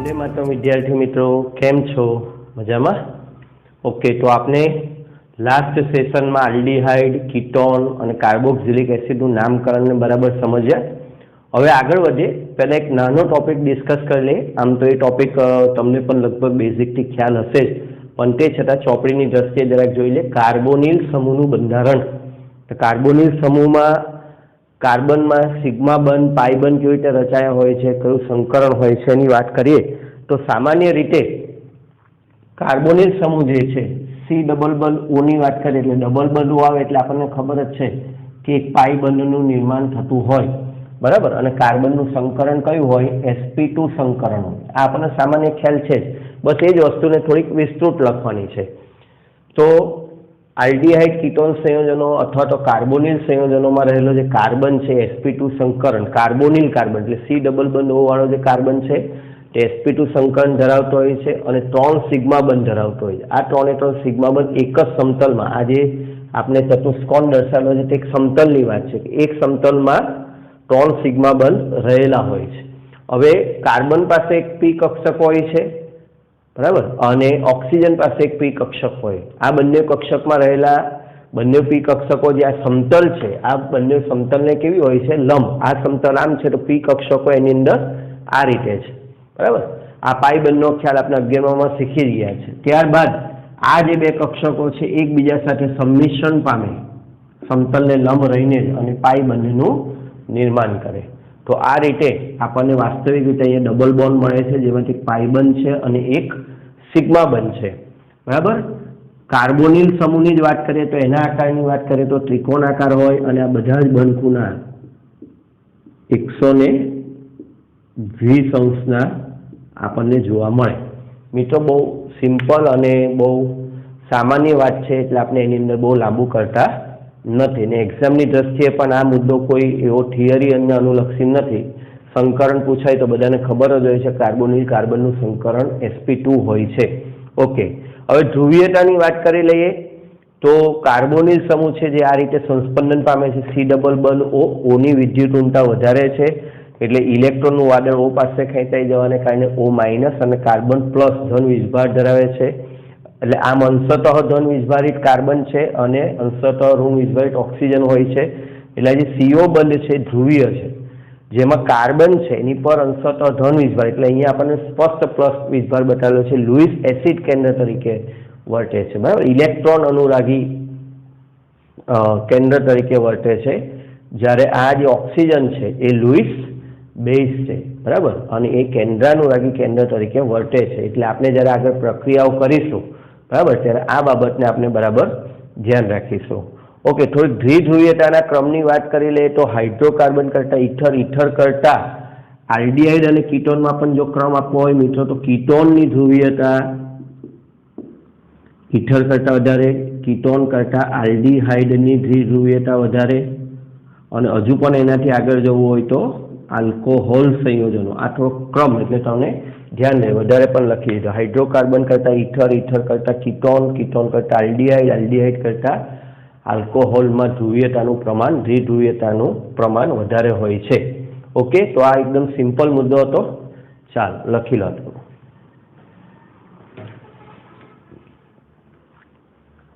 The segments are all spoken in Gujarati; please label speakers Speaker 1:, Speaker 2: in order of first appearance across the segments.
Speaker 1: वंदे मातरम विद्यार्थी मित्रों केम छो मजामा। ओके तो आपने लास्ट सेशन में आल्डिहाइड कीटोन और कार्बोक्सिलिक एसिड नामकरण ने बराबर समझ्या। हवे आगळ वधीए पहला एक नानो टॉपिक डिस्कस कर ले। आम तो ये टॉपिक तमने पण लगभग बेसिक थी ख्याल हशे ज, पण ते छतां चोपड़ीनी दृष्टिए जराक जोई ले। कार्बोनिल समूहनुं बंधारण। तो कार्बोनिल समूह में कार्बन में सिग्मा बंध पाई बंध केवी रीते रचाया होय छे, कयुं संकरण होय छे एनी वात करीए तो सामान्य रीते कार्बोनिल समूह जे छे सी डबल बंध ओ नी वात करीए एटले डबल बंध ओ आवे एटले आपणे खबर ज छे कि एक पाई बंधनुं निर्माण थतुं होय, बराबर। अने कार्बननुं संकरण कयुं होय? sp2 संकरण होय। आ आपणे सामान्य ख्याल छे, बस ए ज वस्तुने थोड़ीक विस्तृत लखवानी छे। तो आल्डिहाइड कीटोन संयोजनों अथवा तो कार्बोनिल संयोजनों में रहेलो जे कार्बन है sp2 संकरण कार्बोनिल कार्बन एटले सी डबल बंध ओ वाळो जे कार्बन है ते sp2 संकरण धरावतो होय छे अने 3 सिग्मा बंध धरावतो होय छे। आ 3 सिग्मा बंध एक ज समतल में आज आपने चतुष्कोण दर्शावेलो छे एक समतलनी वात छे। एक समतल में 3 सिग्मा बंध रहेला होय छे। हवे कार्बन पासे एक पी कक्षक होय छे, बराबर, अने ऑक्सीजन पास एक पी कक्षक होय। आ बंने कक्षक में रहेला बंने पी कक्षकों जे आ समतल छे आ बंने समतल ने केवी होय छे? लंब। आ समतल आम छे तो पी कक्षको एनी अंदर आ रीते छे, बराबर। आ पाई बंधनो ख्याल आपणे 11 में शीखी गया छे। त्यारबाद आ जे बे कक्षको छे एकबीजा साथे सम्मिश्रण पामे, समतल ने लंब रहीने अने पाई बंधनुं निर्माण करे। तो आ रीते आपने वास्तविक रीते अहींया डबल बॉन्ड मळे छे जेमांथी पाई बंध छे अने एक सिग्मा बंध छे, बराबर। कार्बोनिल समूहनी ज वात करीए तो एना आकारनी वात करीए तो त्रिकोणाकार होय अने आ बधा ज बंधखूणा 120 अंशना आपने जोवा मळे। मित्रों बहु सिम्पल अने बहु सामान्य वात छे एटले आपणे एनी अंदर बहु लांबू करता नहीं ने एक्जामनी दृष्टिए पण आ मुद्दो कोई एवो थियरी अने अनुलक्षी नहीं। संकरण पूछाय तो बधाने खबर ज होय छे कार्बोनिल कार्बननुं संकरण sp2 होय छे। ओके, हवे ध्रुवीयतानी वात करी लईए तो कार्बोनिल समूह छे जे आ रीते संस्पंदन पामे छे सी डबल बंध ओ नी विद्युत ऊर्जा वधारे छे एटले इलेक्ट्रॉननुं वादळ ओ पासे खेंचाई जवाने कारणे O माइनस अने कार्बन प्लस धन वीजभार धरावे छे। એટલે આમ અંશતઃ ધન વીજભારિત કાર્બન છે અને અંશતઃ ઋણ વીજભારિત ઓક્સિજન હોય છે। એટલે જે CO બંધ છે ધ્રુવીય છે, જેમાં કાર્બન છે એની પર અંશતઃ ધન વીજભાર એટલે અહીંયા આપણને સ્પષ્ટ પ્લસ વીજભાર બતાવેલો છે। લુઈસ એસિડ કેન્દ્ર તરીકે વર્તે છે, બરાબર। ઇલેક્ટ્રોન અનુરાગી કેન્દ્ર તરીકે વર્તે છે, જ્યારે આ જે ઓક્સિજન છે એ લુઈસ બેઝ છે, બરાબર, અને એ કેન્દ્રાનુરાગી કેન્દ્ર તરીકે વર્તે છે। એટલે આપણે જ્યારે આગળ પ્રક્રિયાઓ કરીશું, बराबर, त्यारे आ बाबतने आपने बराबर ध्यान राखीशुं। ओके, थोड़ी द्विध्रुवीयताना क्रमनी वात करी ले तो हाइड्रोकार्बन करता ईथर, ईथर करता आल्डिहाइड अने कीटोन में पण जो क्रम आपवो होय मित्रों तो कीटोननी ध्रुवीयता ईथर करता वधारे, कीटोन करता आल्डिहाइडनी ध्रुवीयता वधारे अने हजू पण एनाथी आगळ जवुं होय तो आल्कोहोल संयोजनो। आ थोड़ो क्रम एटले तमने ध्यान रहे वधारे पण लखी दीधो। हाइड्रोकार्बन करता ईथर, ईथर करता कीटोन, कीटोन करता आल्डिहाइड, आल्डिहाइड करता आल्कोहोल में ध्रुवीयतानुं प्रमाण द्विध्रुवीयतानुं प्रमाण वधारे होय छे। ओके, तो आ एकदम सिम्पल मुद्दो हतो। चाल लखी लो।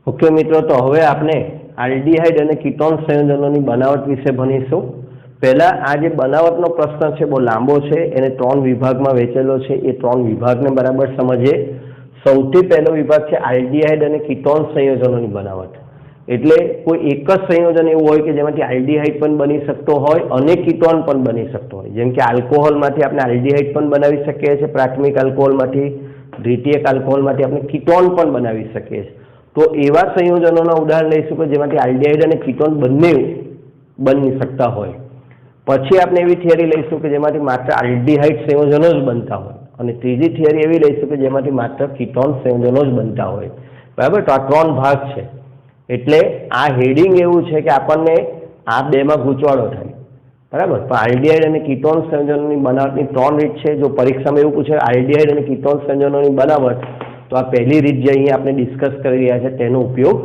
Speaker 1: ओके मित्रों, तो हवे आपणे आल्डिहाइड अने कीटोन संयोजनोनी बनावट विषे भणीशुं। पहला आज बनावटनो प्रश्न है बहुत लांबो है, एने 3 विभाग में वेचेलो है। ए 3 विभाग ने बराबर समझे। सौथी पहलो विभाग है आल्डिहाइड अने कीटोन संयोजनोनी बनावट। एटले कोई एक ज संयोजन एवुं होय के जेमांथी आल्डिहाइड पण बनी शकतो होय अने कीटोन पण बनी शकतो होय। जेम के आल्कोहोलमांथी आपणे आल्डिहाइड पण बनावी शकीए छीए, प्राथमिक आल्कोहोलमांथी, द्वितीयक आल्कोहोलमांथी आपणे कीटोन पण बनावी शकीए छीए। तो एवा संयोजनोना उदाहरण लईशुं के जेमांथी आल्डिहाइड अने कीटोन बंने बनी शकता होय। पछी आपणे एवी थियरी लईशुं के जेमांथी मात्र आल्डिहाइड संयोजनो ज बनता होय अने त्रीजी थियरी एवी लईशुं के जेमांथी मात्र कीटोन संयोजनो ज बनता होय, बराबर। तो आ 3 भाग छे एटले आ हेडिंग एवुं छे के आपणने आ बेमां गूंचवाड़ो थाय, बराबर। पण आल्डिहाइड अने कीटोन संयोजनोनी बनावटनी 3 રીત छे। जो परीक्षामां एवुं पूछे आल्डिहाइड अने कीटोन संयोजनोनी बनावट तो आ पहली રીત जे अहींया आपणे डिस्कस करी रह्या छे तेनो उपयोग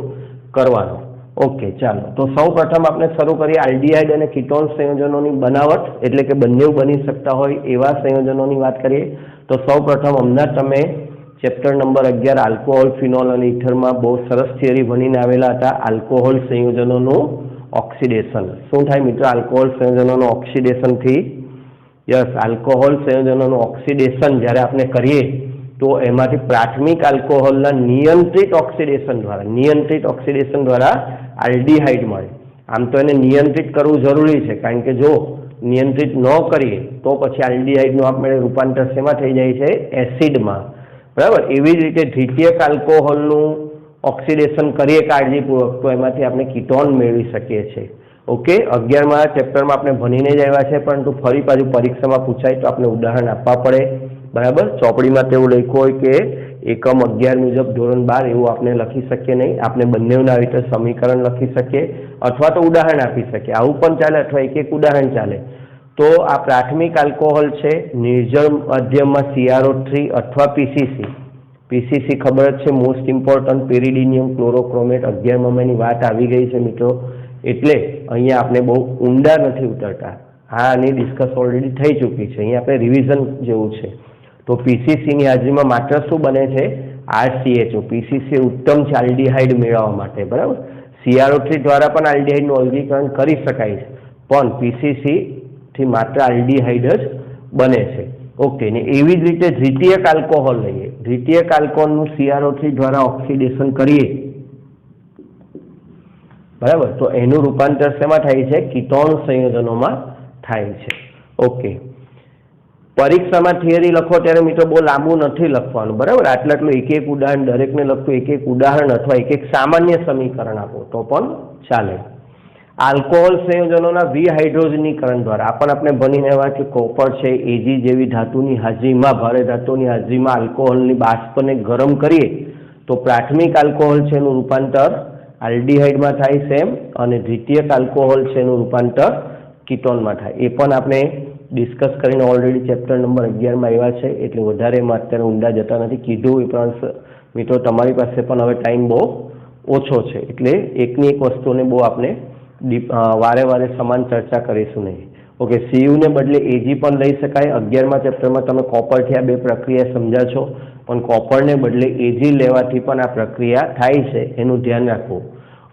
Speaker 1: करवानो। ઓકે, ચાલો તો સૌ પ્રથમ આપણે શરૂ કરીએ આલ્ડીહાઇડ અને કીટોન સંયોજનોની બનાવટ, એટલે કે બંને બની શકતા હોય એવા સંયોજનોની વાત કરીએ. તો સૌ પ્રથમ હમણાં તમે ચેપ્ટર નંબર 11 આલ્કોહોલ, ફિનોલ અને ઇથરમાં બહુ સરસ થિયરી ભણીને આવેલા હતા. આલ્કોહોલ સંયોજનોનું ઓક્સિડેશન શું થાય મિત્રો? આલ્કોહોલ સંયોજનોનું ઓક્સિડેશનથી આલ્કોહોલ સંયોજનોનું ઓક્સિડેશન જ્યારે આપણે કરીએ તો એમાંથી પ્રાથમિક આલ્કોહોલના નિયંત્રિત ઓક્સિડેશન દ્વારા આલ્ડીહાઇડ મળે. આમ તો એને નિયંત્રિત કરવું જરૂરી છે, કારણ કે જો નિયંત્રિત ન કરીએ તો પછી આલ્ડીહાઇડનું આપણે રૂપાંતર શેમાં થઈ જાય છે? એસિડમાં. બરાબર. એવી જ રીતે દ્વિતીયક આલ્કોહોલનું ઓક્સિડેશન કરીએ કાળજીપૂર્વક તો એમાંથી આપણે કીટોન મેળવી શકીએ છીએ. ઓકે, 11મા ચેપ્ટરમાં આપણે ભણીને જ આવ્યા છે, પરંતુ ફરી પાછું પરીક્ષામાં પૂછાય તો આપણે ઉદાહરણ આપવા પડે. બરાબર. ચોપડીમાં તેવું લખ્યું હોય કે એકમ 11 મુજબ ધોરણ 12 એવું આપણે લખી શકીએ નહીં. આપણે બંનેના આવી રીતે સમીકરણ લખી શકીએ અથવા તો ઉદાહરણ આપી શકીએ. આવું પણ ચાલે અથવા એક ઉદાહરણ ચાલે. તો આ પ્રાથમિક આલ્કોહોલ છે, નિર્જળ માધ્યમમાં CrO3 અથવા પીસીસી ખબર જ છે, મોસ્ટ ઇમ્પોર્ટન્ટ પેરિડિનિયમ ક્લોરોક્રોમેટ. 11માની વાત આવી ગઈ છે મિત્રો, એટલે અહીંયા આપણે બહુ ઊંડા નથી ઉતરતા. આની ડિસ્કસ ઓલરેડી થઈ ચૂકી છે, અહીંયા આપણે રિવિઝન જેવું છે. તો પીસીસીની હાજરીમાં માત્ર શું બને છે? RCHO. પીસીસી ઉત્તમ છે આલ્ડીહાઇડ મેળવવા માટે. બરાબર. CrO3 દ્વારા પણ આલ્ડીહાઇડનું અલગીકરણ કરી શકાય છે, પણ પીસીસીથી માત્ર આલ્ડીહાઇડ જ બને છે. ઓકે, ને એવી જ રીતે દ્વિતીયક આલ્કોહોલ લઈએ. દ્વિતીયક આલ્કોહોલનું CrO3 દ્વારા ઓક્સિડેશન કરીએ, બરાબર, તો એનું રૂપાંતર શેમાં થાય છે? કીટોન સંયોજનોમાં થાય છે. ઓકે, પરીક્ષામાં થિયરી લખો ત્યારે મિત્રો બહુ લાંબુ નથી લખવાનું. બરાબર. આટલું એક ઉદાહરણ દરેકને લખતું એક ઉદાહરણ અથવા એક સામાન્ય સમીકરણ આપો તો પણ ચાલે. આલ્કોહોલ સંયોજનોના વિહાઇડ્રોજનીકરણ દ્વારા આપણે ભણીને આવ્યા કે કોપર છે, Ag જેવી ધાતુની હાજરીમાં, ભારે ધાતુની હાજરીમાં આલ્કોહોલની બાષ્પને ગરમ કરીએ તો પ્રાથમિક આલ્કોહોલ છે એનું રૂપાંતર આલ્ડીહાઇડમાં થાય સેમ, અને દ્વિતીયક આલ્કોહોલ છે એનું રૂપાંતર કીટોનમાં થાય. એ પણ આપણે ડિસ્કસ કરીને ઓલરેડી ચેપ્ટર નંબર 11માં આવ્યા છે, એટલે વધારે એમાં અત્યારે ઊંડા જતા નથી. કીધું ઉપરાંત મિત્રો તમારી પાસે પણ હવે ટાઈમ બહુ ઓછો છે, એટલે એકની એક વસ્તુને બહુ આપણે વારે સમાન ચર્ચા કરીશું નહીં. ઓકે, Cuને બદલે Ag પણ લઈ શકાય. 11મા ચેપ્ટરમાં તમે કોપરથી આ બે પ્રક્રિયા સમજ્યા છો, પણ કોપરને બદલે Ag લેવાથી પણ આ પ્રક્રિયા થાય છે, એનું ધ્યાન રાખવું.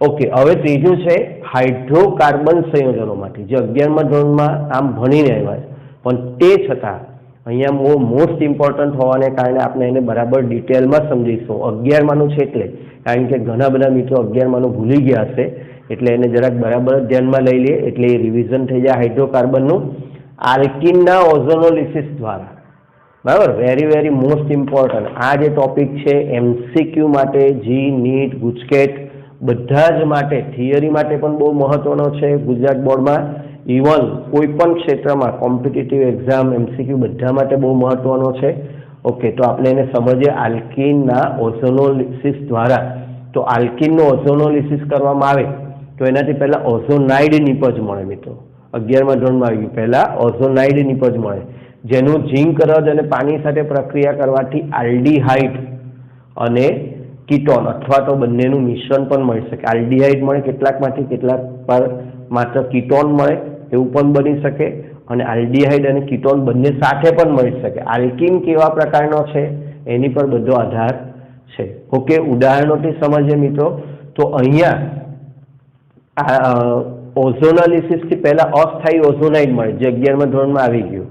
Speaker 1: ઓકે, હવે ત્રીજું છે હાઇડ્રોકાર્બન સંયોજનોમાંથી, જે 11મા ધોરણમાં આમ ભણીને આવ્યા છે, પણ તે છતાં અહીંયા મોસ્ટ ઇમ્પોર્ટન્ટ હોવાને કારણે આપણે એને બરાબર ડિટેલમાં સમજીશું. 11માનું છે એટલે, કારણ કે ઘણા બધા મિત્રો 11માનું ભૂલી ગયા હશે, એટલે એને જરાક બરાબર ધ્યાનમાં લઈ લઈએ, એટલે એ રિવિઝન થઈ જાય. હાઇડ્રોકાર્બનનું આલ્કિનના ઓઝોનોલિસિસ દ્વારા. બરાબર. વેરી મોસ્ટ ઇમ્પોર્ટન્ટ આ જે ટોપિક છે MCQ માટે, જી, નીટ, ગુજકેટ બધા જ માટે, થિયરી માટે પણ બહુ મહત્વનો છે ગુજરાત બોર્ડમાં. ઇવન કોઈ પણ ક્ષેત્રમાં કોમ્પિટિટિવ એક્ઝામ, MCQ બધા માટે બહુ મહત્વનો છે. ઓકે, તો આપણે એને સમજીએ આલ્કિનના ઓઝોનોલિસિસ દ્વારા. તો આલ્કિનનું ઓઝોનોલિસિસ કરવામાં આવે તો એનાથી પહેલા ઓઝોનાઇડ નિપજ મળે મિત્રો. 11મા ધોરણમાં આવી ગયું, પહેલા ઓઝોનાઇડ નિપજ મળે, જેનું ઝીંક રજ અને પાણી સાથે પ્રક્રિયા કરવાથી આલ્ડીહાઇડ અને કીટોન અથવા તો બંનેનું મિશ્રણ પણ મળી શકે. આલ્ડીહાઇડ મળે કેટલાકમાંથી, કેટલાક પર માત્ર કીટોન મળે એવું પણ બની શકે, અને આલ્ડીહાઇડ અને કીટોન બંને સાથે પણ મળી શકે. આલ્કિન કેવા પ્રકારનો છે એની પર બધો આધાર છે. ઓકે, ઉદાહરણોથી સમજીએ મિત્રો. તો અહીંયા ઓઝોનોલિસિસથી પહેલા અસ્થાયી ઓઝોનાઇડ મળે, જે 11મા ધોરણમાં આવી ગયું.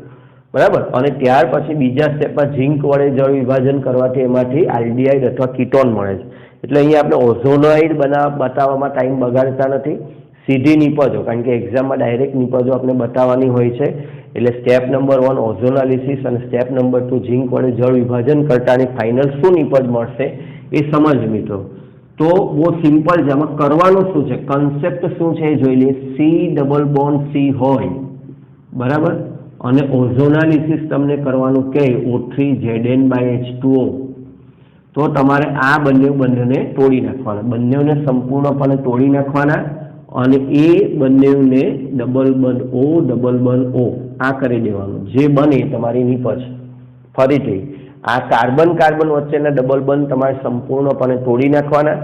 Speaker 1: બરાબર. અને ત્યાર પછી બીજા સ્ટેપમાં ઝીંક વડે જળ વિભાજન કરવાથી એમાંથી આલ્ડીહાઇડ અથવા કીટોન મળે છે. એટલે અહીંયા આપણે ઓઝોનાઇડ બતાવવામાં ટાઈમ બગાડતા નથી, સીધી નિપજો, કારણ કે એક્ઝામમાં ડાયરેક્ટ નિપજો આપણે બતાવવાની હોય છે. એટલે સ્ટેપ નંબર 1 ઓઝોનોલિસિસ અને સ્ટેપ નંબર 2 ઝીંક વડે જળ વિભાજન કરતાની ફાઇનલ શું નિપજ મળશે એ સમજ મિત્રો. તો બહુ સિમ્પલ છે, આમાં કરવાનું શું છે, કન્સેપ્ટ શું છે એ જોઈ લઈએ. C C હોય, બરાબર, અને ઓઝોનાલિસિસ તમને કરવાનું કે O3Zn/H2O, તો તમારે આ બંનેને તોડી નાખવાના, બંનેને સંપૂર્ણપણે તોડી નાખવાના, અને એ બંનેને ડબલ બંધ O આ કરી દેવાનું. જે બને તમારી નિપજ. ફરીથી આ કાર્બન વચ્ચેના ડબલ બંધ તમારે સંપૂર્ણપણે તોડી નાખવાના,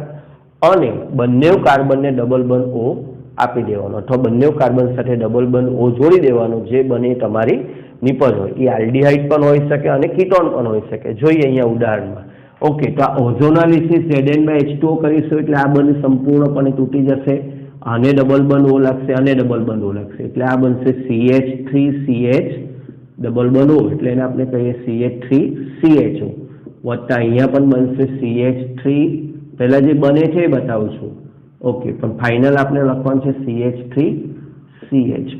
Speaker 1: અને બંને કાર્બનને ડબલ બંધ O આપી દેવાનો અથવા બંને કાર્બન સાથે ડબલ બંધ O જોડી દેવાનો, જે બને તમારી નિપજ હોય. એ આલ્ડીહાઇડ પણ હોઈ શકે અને કીટોન પણ હોઈ શકે. જોઈએ અહીંયા ઉદાહરણમાં. ઓકે, તો આ ઓઝોનાલિસિસ Zn/H2O કરીશું એટલે આ બંધ સંપૂર્ણપણે તૂટી જશે. આને ડબલ બંધ O લાગશે, આને ડબલ બંધ O લાગશે એટલે આ બનશે CH3CH ડબલ બંધ O, એટલે એને આપણે કહીએ CH3CHO વત્તા અહીંયા પણ બનશે CH3, પહેલા જે બને છે એ બતાવું છું. ઓકે, પણ ફાઇનલ આપણે લખવાનું છે CH3CH,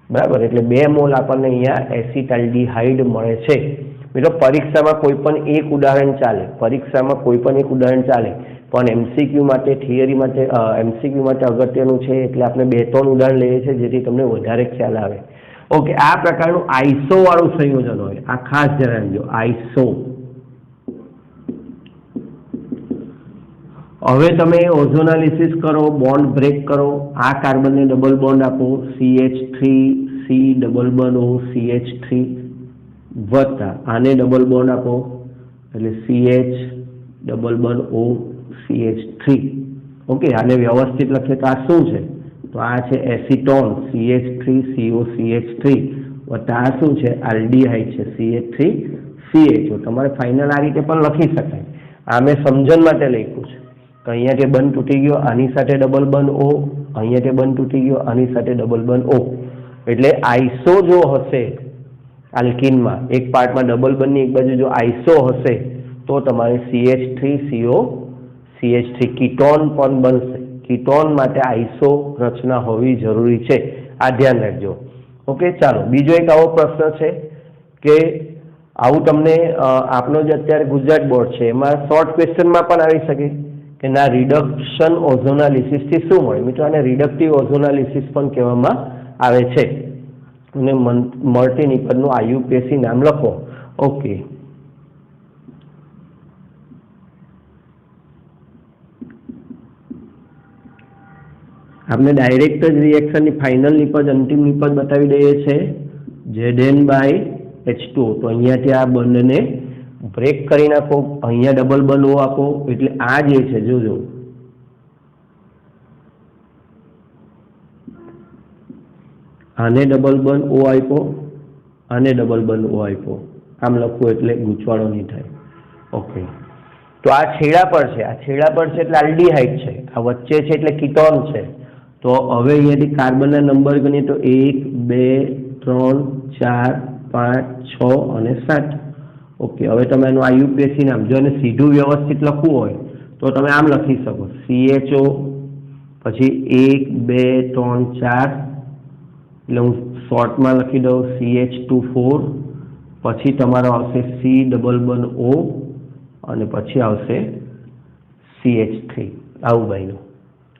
Speaker 1: બરાબર. એટલે 2 મોલ આપણને અહીંયા એસિટાલ્ડીહાઇડ મળે છે. મિત્રો પરીક્ષામાં કોઈ પણ એક ઉદાહરણ ચાલે, પણ MCQ માટે, થિયરી માટે, MCQ માટે અગત્યનું છે એટલે આપણે 2-3 ઉદાહરણ લઈએ છીએ જેથી તમને વધારે ખ્યાલ આવે. ઓકે, આ પ્રકારનું આઈસો વાળું સંયોજન હોય, આ ખાસ ધ્યાન રાખજો, આઈસો. હવે તમે ઓઝોનાલિસિસ કરો, બોન્ડ બ્રેક કરો, આ કાર્બનને ડબલ બોન્ડ આપો CH3C ડબલ બંધ O CH3 વત્તા આને ડબલ બોન્ડ આપો એટલે CH ડબલ બંધ O CH3. ઓકે, આને વ્યવસ્થિત લખીએ તો આ શું છે? તો આ છે એસિટોન CH3CO CH3 વત્તા આ શું છે? આલ્ડીહાઇડ છે CH3CHO. તમારે ફાઇનલ આ રીતે પણ લખી શકાય. આ મેં સમજણ માટે લખ્યું છે કે અહીંયાથી બંધ તૂટી ગયો, આની સાથે ડબલ બંધ O, અહીંયાથી બંધ તૂટી ગયો, આની સાથે ડબલ બંધ O. એટલે આઈસો જો હશે આલ્કીનમાં, એક પાર્ટમાં ડબલ બંધની એક બાજુ જો આઈસો હશે તો તમારે CH3CO CH3 કીટોન પણ બનશે. કીટોન માટે આઈસો રચના હોવી જરૂરી છે, આ ધ્યાન રાખજો. ઓકે, ચાલો બીજો એક આવો પ્રશ્ન છે કે આવું તમને આપનો જે અત્યારે ગુજરાત બોર્ડ છે એમાં શોર્ટ ક્વેશ્ચનમાં પણ આવી શકે કે ના રિડક્શન ઓઝોનાલિસિસથી શું મળે. મિત્રો આને રિડક્ટિવ ઓઝોનાલિસિસ પણ કહેવામાં આવે છે અને મળતી નિપજનું IUPAC નામ લખો. ઓકે, આપણે ડાયરેક્ટ જ રિએક્શનની ફાઇનલ નિપજ, અંતિમ નિપજ બતાવી દઈએ છીએ Zn/H2O. તો અહીંયાથી આ બંધને બ્રેક કરી નાખો, અહીંયા ડબલ બંધ O આપો એટલે આ જે છે જોજો આને ડબલ બંધ O આપ્યો, આને ડબલ બંધ O આપ્યો, આમ લખવું એટલે ગૂંચવાડો નહીં થાય. ઓકે, તો આ છેડા પર છે, એટલે આલ્ડીહાઇડ છે, આ વચ્ચે છે એટલે કીટોન છે. તો હવે અહીંયાથી કાર્બનના નંબર ગણીએ તો 1 2 3 4 5 6 અને 7. ઓકે, હવે તમે એનું IUPAC નામ, જો એને સીધું વ્યવસ્થિત લખવું હોય તો તમે આમ લખી શકો CHO, પછી 1 2 3 4, એટલે હું શોર્ટમાં લખી દઉં CH2 4, પછી તમારો આવશે C ડબલ બંધ O અને પછી આવશે CH3, આવું બન્યું.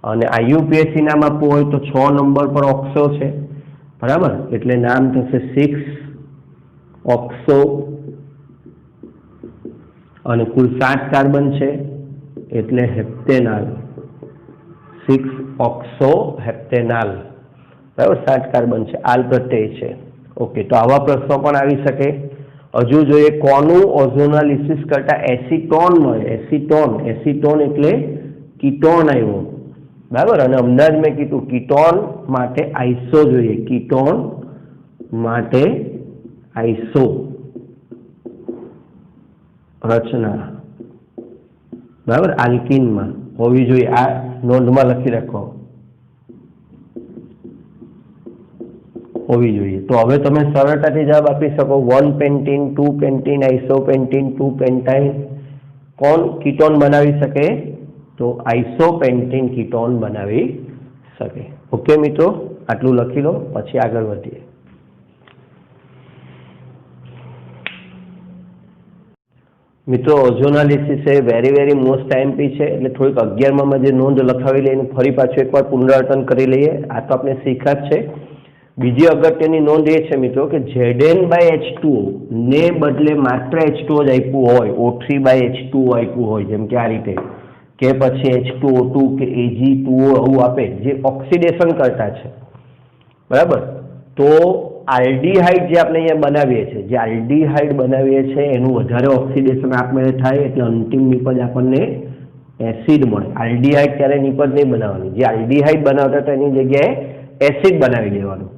Speaker 1: અને IUPAC નામ આપવું હોય તો 6 નંબર પર ઓક્સો છે, બરાબર, એટલે નામ થશે 6 ઓક્સો અને કુલ 7 કાર્બન છે એટલે હેપ્ટેનાલ, 6 ઓક્સો હેપ્ટેનાલ, બરાબર, 7 કાર્બન છે, આલ પ્રત્યય છે. ઓકે, તો આવા પ્રશ્નો પણ આવી શકે. હજુ જોઈએ કોનું ઓઝોનાલિસિસ કરતા એસિટોન મળે. એસિટોન એટલે કીટોન આવ્યો, બરાબર. અને હમણાં જ મેં કીધું કીટોન માટે આઈસો જોઈએ, કીટોન માટે આઈસો રચના, બરાબર, આલ્કીનમાં હોવી જોઈએ. આ નોંધમાં લખી રાખો, હોવી જોઈએ. તો હવે તમે સરળતાથી જવાબ આપી શકો 1 પેન્ટીન, 2 પેન્ટીન, આઇસોપેન્ટીન, 2 પેન્ટાઇન. કોણ કીટોન બનાવી શકે? તો આઇસોપેન્ટીન કીટોન બનાવી શકે. ઓકે મિત્રો, આટલું લખી લો, પછી આગળ વધીએ. મિત્રો ઓઝોનાલિસિસ એ વેરી મોસ્ટ આઈએમપી છે, એટલે થોડીક 11માં જે નોંધ લખાવેલી એનું ફરી પાછું એકવાર પુનરાવર્તન કરી લઈએ. આ તો આપણે શીખ્યા જ છે. બીજી અગત્યની નોંધ એ છે મિત્રો કે Zn/H2O ને બદલે માત્ર H2O જ આપ્યું હોય, O3/H2O આપ્યું હોય, જેમ કે આ રીતે, કે પછી H2O2 કે Ag2O આવું આપે જે ઓક્સિડેશન કરતા છે, બરાબર. તો આલ્ડીહાઇડ જે આપણે અહીંયા બનાવીએ છીએ, એનું વધારે ઓક્સિડેશન આપમેળે થાય એટલે અંતિમ નિપજ આપણને એસિડ મળે. આલ્ડીહાઇડ ત્યારે નિપજ નહીં બનાવવાની, જે આલ્ડીહાઇડ બનાવતા હતા એની જગ્યાએ એસિડ બનાવી દેવાનું,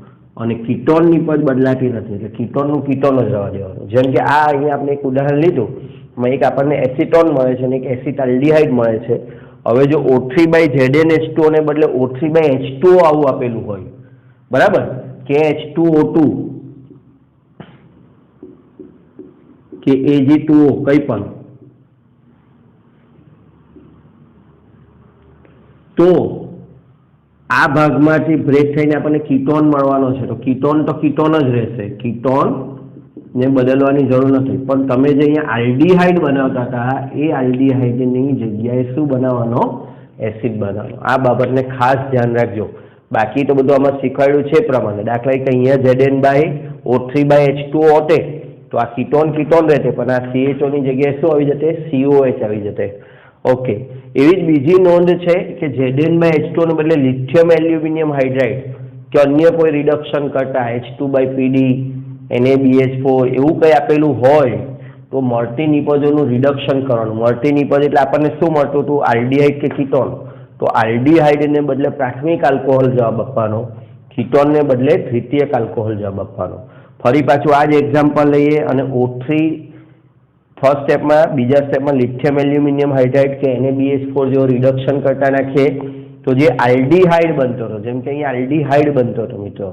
Speaker 1: અને કીટોન નિપજ બદલાતી નથી એટલે કીટોનનું કીટોન જ રહેવા દેવાનું. જેમ કે આ અહીંયા આપણે એક ઉદાહરણ લીધું, એમાં એક આપણને એસિટોન મળે છે અને એક એસિટાલ્ડીહાઇડ મળે છે. હવે જો O3/ZnH2 ને બદલે O3/H2O આવું આપેલું હોય, બરાબર, કે H2O2 કે Ag2O કંઈ પણ, તો આ ભાગમાંથી બ્રેક થઈને આપણને કીટોન મળવાનો છે. તો કીટોન જ રહેશે, કીટોન ને બદલવાની જરૂર નથી. પણ તમે જે અહીંયા આલ્ડીહાઇડ બનાવતા હતા એ આલ્ડીહાઇડની જગ્યાએ શું બનાવવાનો? એસિડ બનાવવાનો. આ બાબતને ખાસ ધ્યાન રાખજો. બાકી તો બધું આમાં શીખવાડ્યું છે પ્રમાણે. દાખલા તરીકે અહીંયા Zn/O3/H2O હોતે તો આ કીટોન રહેતે, પણ આ CHO ની જગ્યાએ શું આવી જતે? COH આવી જતે. ઓકે. એવી જ બીજી નોંધ છે કે Zn/H2O ને બદલે લિથિયમ એલ્યુમિનિયમ હાઇડ્રાઇડ કે અન્ય કોઈ રિડક્શન કરતા H2/PD NaBH4 એવું કંઈ આપેલું હોય તો મળતી નિપજોનું રિડક્શન કરવાનું. મળતી નિપજ એટલે આપણને શું મળતું હતું? આલ્ડીહાઇડ કે કીટોન. તો આલ્ડીહાઇડને બદલે પ્રાથમિક આલ્કોહોલ જવાબ આપવાનો, કીટોનને બદલે દ્વિતીયક આલ્કોહોલ જવાબ આપવાનો. ફરી પાછું આ જ એક્ઝામ્પલ લઈએ અને O3 ફર્સ્ટ સ્ટેપમાં, બીજા સ્ટેપમાં લિથિયમ એલ્યુમિનિયમ હાઇડ્રાઇડ કે NaBH4 જેવો રિડક્શન કરતા નાખીએ તો જે આલ્ડીહાઇડ બનતો હતો, જેમ કે અહીંયા આલ્ડીહાઇડ બનતો હતો મિત્રો,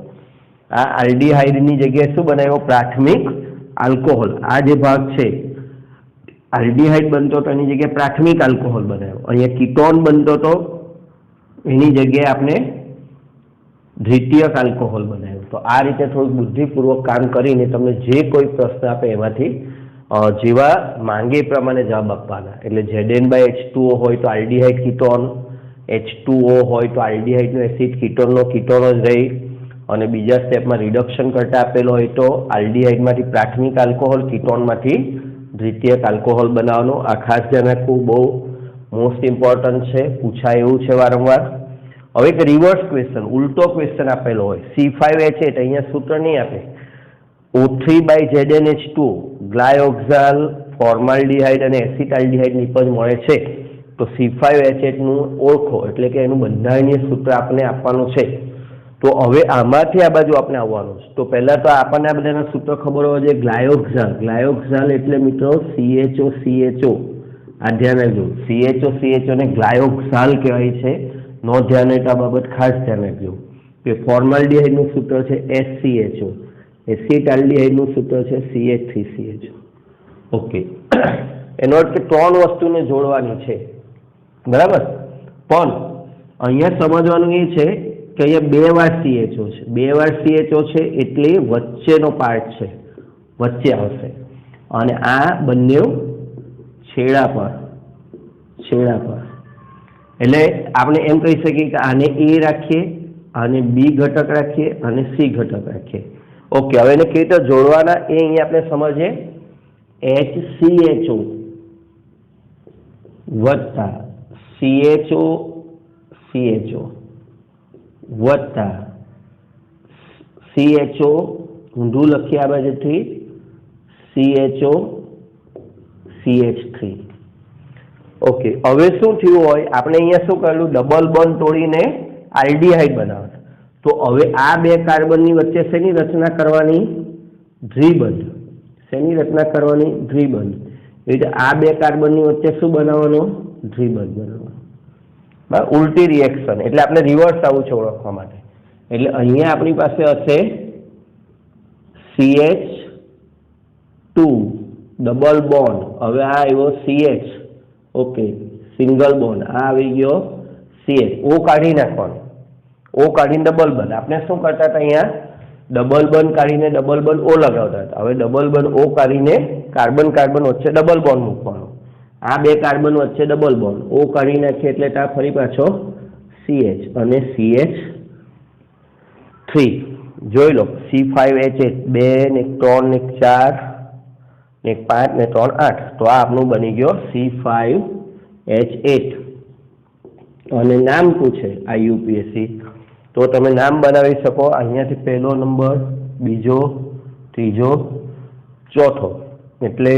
Speaker 1: આ આલ્ડીહાઇડની જગ્યાએ શું બનાવ્યો? પ્રાથમિક આલ્કોહોલ. આ જે ભાગ છે આલ્ડીહાઇડ બનતો હતો એની જગ્યાએ પ્રાથમિક આલ્કોહોલ બનાવ્યો. અહીંયા કીટોન બનતો હતો એની જગ્યાએ આપણે દ્વિતીયક આલ્કોહોલ બનાવ્યો. તો આ રીતે થોડુંક બુદ્ધિપૂર્વક કામ કરીને તમને જે કોઈ પ્રશ્ન આપે એમાંથી જેવા માંગે પ્રમાણે જવાબ આપવાના. એટલે Zn/H2O હોય તો આલ્ડીહાઇડ કીટોન, H2O હોય તો આલ્ડીહાઇડનો એસિડ કીટોનનો કીટોન જ રહી, અને બીજા સ્ટેપમાં રિડક્શન કરતા આપેલો હોય તો આલ્ડીહાઇડમાંથી પ્રાથમિક આલ્કોહોલ, કીટોનમાંથી દ્વિતીયક આલ્કોહોલ બનાવવાનો. આ ખાસ ધ્યાન રાખવું, બહુ મોસ્ટ ઇમ્પોર્ટન્ટ છે, પૂછાય એવું છે વારંવાર. હવે એક રિવર્સ ક્વેશ્ચન, ઉલટો ક્વેશ્ચન આપેલો હોય, C5H8, અહીંયા સૂત્ર નહીં આપે, O3/ZnH2 ગ્લાયોક્સાલ, ફોર્માલ્ડીહાઇડ અને એસિટાલ્ડીહાઇડ નિપજ મળે છે તો C5H8 નું ઓળખો, એટલે કે એનું બંધારણીય સૂત્ર આપણે આપવાનું છે. તો હવે આમાંથી આ બાજુ આપણે આવવાનું છે. તો પહેલા તો આપણને આ બધાના સૂત્ર ખબર હોવા જોઈએ. ગ્લાયોક્સાલ એટલે મિત્રો CHO. આ ધ્યાન રાખજો, CHO ને ગ્લાયોક્સાલ કહેવાય છે. નો ધ્યાન હોય તો આ બાબત ખાસ ધ્યાન રાખજો. કે ફોર્માલ્ડીહાઇડનું સૂત્ર છે SCHO, એસિટાલ્ડીહાઇડનું સૂત્ર છે CH3CHO. ઓકે. એનો અર્થ કે ત્રણ વસ્તુને જોડવાની છે, બરાબર. પણ અહીંયા સમજવાનું એ છે કે અહીંયા 2 વાર CHO છે, 2 વાર CHO છે એટલે વચ્ચેનો પાર્ટ છે, વચ્ચે આવશે, અને આ બંને છેડા પર. એટલે આપણે એમ કહી શકીએ કે આને A રાખીએ, આને B ઘટક રાખીએ અને C ઘટક રાખીએ. ઓકે. હવે એને કેવી રીતે જોડવાના એ અહીંયા આપણે સમજીએ. HCHO વત્તા CHO વત્તા CHO ઊંધું લખીએ આ બાજુથી CHO CH3. ઓકે. હવે શું થયું હોય, આપણે અહીંયા શું કરેલું? ડબલ બોન્ડ તોડીને આલ્ડીહાઇડ બનાવવાનું. તો હવે આ 2 કાર્બનની વચ્ચે શેની રચના કરવાની? દ્વિબંધ. શેની રચના કરવાની? દ્વિબંધ. એ રીતે આ 2 કાર્બનની વચ્ચે શું બનાવવાનું? દ્વિબંધ બનાવવાનું. બરાબર. ઉલટી રિએક્શન એટલે આપણે રિવર્સ આવું છે ઓળખવા માટે. એટલે અહીંયા આપણી પાસે હશે CH2 ડબલ બોન્ડ. હવે આ આવ્યો CH, ઓકે, સિંગલ બોન્ડ. આ આવી ગયો CH. O કાઢી નાખવાનો, O કાઢીને ડબલ બંધ. આપણે શું કરતા હતા? અહીંયા ડબલ બંધ કાઢીને ડબલ બંધ O લગાવતા હતા. હવે ડબલ બંધ O કાઢીને કાર્બન વચ્ચે ડબલ બોન્ડ મૂકવાનો. આ 2 કાર્બન વચ્ચે ડબલ બોન્ડ, O કાઢી નાખીએ એટલે આ ફરી પાછો CH અને CH3. જોઈ લો, C5H8 2 ને 3 ને 4 ને 5 ને 3 8. તો આ આપણું બની ગયો C5H8. અને નામ પૂછે IUPAC તો તમે નામ બનાવી શકો. અહીંયાથી પહેલો નંબર, બીજો, ત્રીજો, ચોથો, એટલે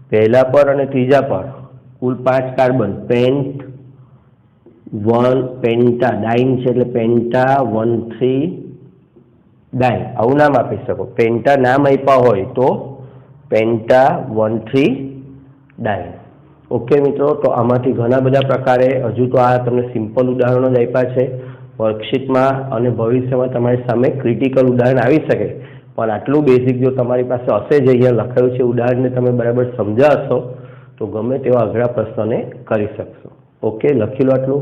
Speaker 1: પહેલા પર અને ત્રીજા પર કુલ 5 કાર્બન, પેન્ટ 1 પેન્ટા ડાઇન છે એટલે પેન્ટા 1,3 ડાઇન આવું નામ આપી શકો. પેન્ટા નામ આપ્યા હોય તો પેન્ટા 1,3 ડાઇન. ઓકે મિત્રો, તો આમાંથી ઘણા બધા પ્રકારે હજુ તો આ તમને સિમ્પલ ઉદાહરણો જ આપ્યા છે વર્કશીટમાં, અને ભવિષ્યમાં તમારી સામે ક્રિટિકલ ઉદાહરણ આવી શકે, પણ આટલું બેઝિક જો તમારી પાસે હશે જ અહીંયા લખાયું છે ઉદાહરણને તમે બરાબર સમજ્યા હશો તો ગમે તેવા અઘરા પ્રશ્નોને કરી શકશો. ઓકે, લખી લો આટલું.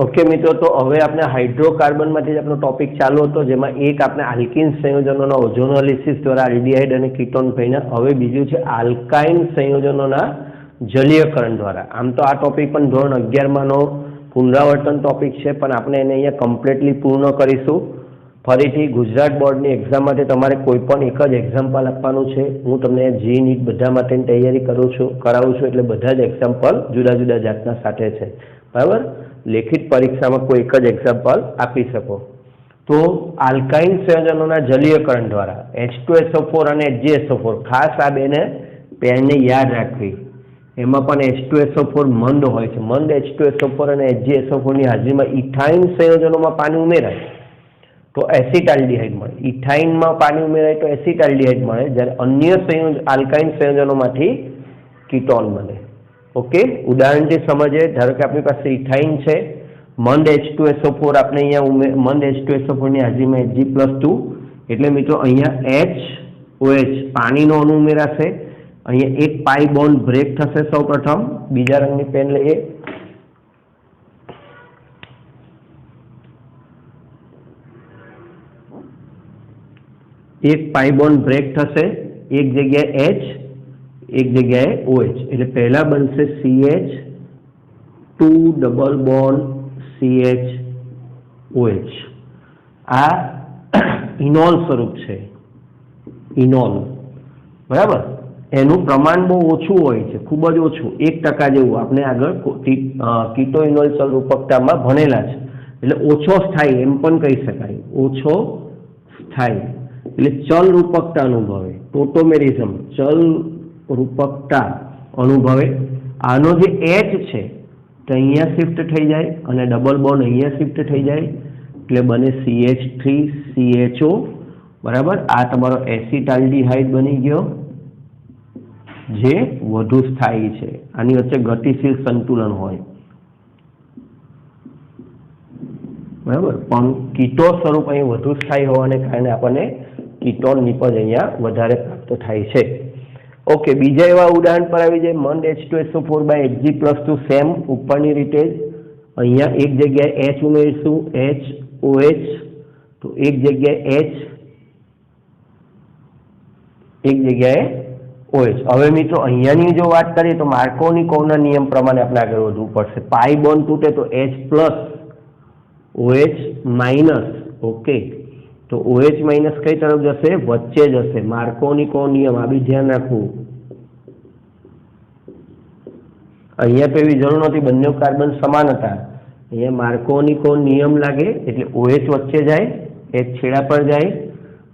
Speaker 1: ઓકે મિત્રો, તો હવે આપણે હાઇડ્રોકાર્બનમાંથી જ આપણો ટોપિક ચાલુ હતો, જેમાં એક આપણે આલ્કિન સંયોજનોના ઓઝોનોલિસિસ દ્વારા આલ્ડીહાઇડ અને કીટોન ભણ્યા. હવે બીજું છે આલ્કાઇન સંયોજનોના જલીયકરણ દ્વારા. આમ તો આ ટોપિક પણ ધોરણ 11માંનો પુનરાવર્તન ટોપિક છે, પણ આપણે એને અહીંયા કમ્પ્લીટલી પૂર્ણ કરીશું. ફરીથી ગુજરાત બોર્ડની એક્ઝામ માટે તમારે કોઈ પણ એક જ એક્ઝામ્પલ આપવાનું છે. હું તમને જી નીટ બધા માટેની તૈયારી કરાવું છું, એટલે બધા જ એક્ઝામ્પલ જુદા જુદા જાતના સાથે છે, બરાબર. લેખિત પરીક્ષામાં કોઈ એક જ એક્ઝામ્પલ આપી શકો. તો આલ્કાઇન સંયોજનોના જલીયકરણ દ્વારા H2SO4 અને HgSO4, ખાસ આ બેને પેરને યાદ રાખવી. એમાં પણ H2SO4 મંદ હોય છે. મંદ H2SO4 અને HgSO4 ની હાજરીમાં ઇથાઇન સંયોજનોમાં પાણી ઉમેરાય તો એસિટાલ્ડીહાઇડ મળે. ઇથાઇનમાં પાણી ઉમેરાય તો એસિટાલ્ડીહાઇડ મળે, જ્યારે અન્ય આલ્કાઇન સંયોજનોમાંથી કીટોન બને. ઓકે, ઉદાહરણથી સમજીએ. ધારો કે આપણી પાસે ઇથાઇન છે, મંદ H2SO4 આપણે અહીંયા મંદ H2SO4 ની હાજરીમાં Hg+2, એટલે મિત્રો અહીંયા HOH પાણીનો અણુ ઉમેરાશે. અહીંયા એક પાઈ બોન્ડ બ્રેક થશે. સૌ પ્રથમ બીજા રંગની પેન લઈએ. એક પાઈ બોન્ડ બ્રેક થશે, એક જગ્યાએ H એક જગ્યાએ OH, એટલે પહેલા બનશે CH2 double bond CH OH. આ ઇનોલ સ્વરૂપ છે, ઇનોલ, બરાબર. એનું પ્રમાણ બહુ ઓછું હોય છે, ખૂબ જ ઓછું, 1% જેવું. આપણે આગળ કીટો ઇનોલ ચલ રૂપકતામાં ભણેલા છે, એટલે ઓછો સ્થાયી એમ પણ કહી શકાય. ઓછો સ્થાયી એટલે ચલ રૂપકતા અનુભવે, ટોટોમેરિઝમ, ચલ રૂપકતા અનુભવે. આનો જે H છે તો અહીંયા શિફ્ટ થઈ જાય અને ડબલ બોન્ડ અહીંયા શિફ્ટ થઈ જાય, એટલે બને CH3CHO, બરાબર. આ તમારો એસિટાલ્ડીહાઇડ બની ગયો, જે વધુ સ્થાયી છે. આની વચ્ચે ગતિશીલ સંતુલન હોય, બરાબર, પણ કીટો સ્વરૂપ અહીં વધુ સ્થાયી હોવાને કારણે આપણને કીટોન નિપજ અહીંયા વધારે પ્રાપ્ત થાય છે. ઓકે, બીજા એવા ઉદાહરણ પર આવી જાય. મંદ H2SO4 by Hg+2, સેમ ઉપરની રીતે જ. અહીંયા એક જગ્યાએ H ઉમેરીશું, HOH, તો એક જગ્યાએ H, એક જગ્યાએ OH. હવે મિત્રો અહીંયાની જો વાત કરીએ તો માર્કોનિકોવના નિયમ પ્રમાણે આપણે આગળ વધવું પડશે. પાઈ બોન્ડ તૂટે તો H+ OH-. ઓકે, તો OH- કઈ તરફ જશે? વચ્ચે જશે. માર્કોનિકો નિયમ, આ બી ધ્યાન રાખવું. અહીંયા તો એવી જરૂર નથી, બંને કાર્બન સમાન હતા. અહીંયા માર્કોનિકો નિયમ લાગે એટલે OH વચ્ચે જાય, H છેડા પર જાય,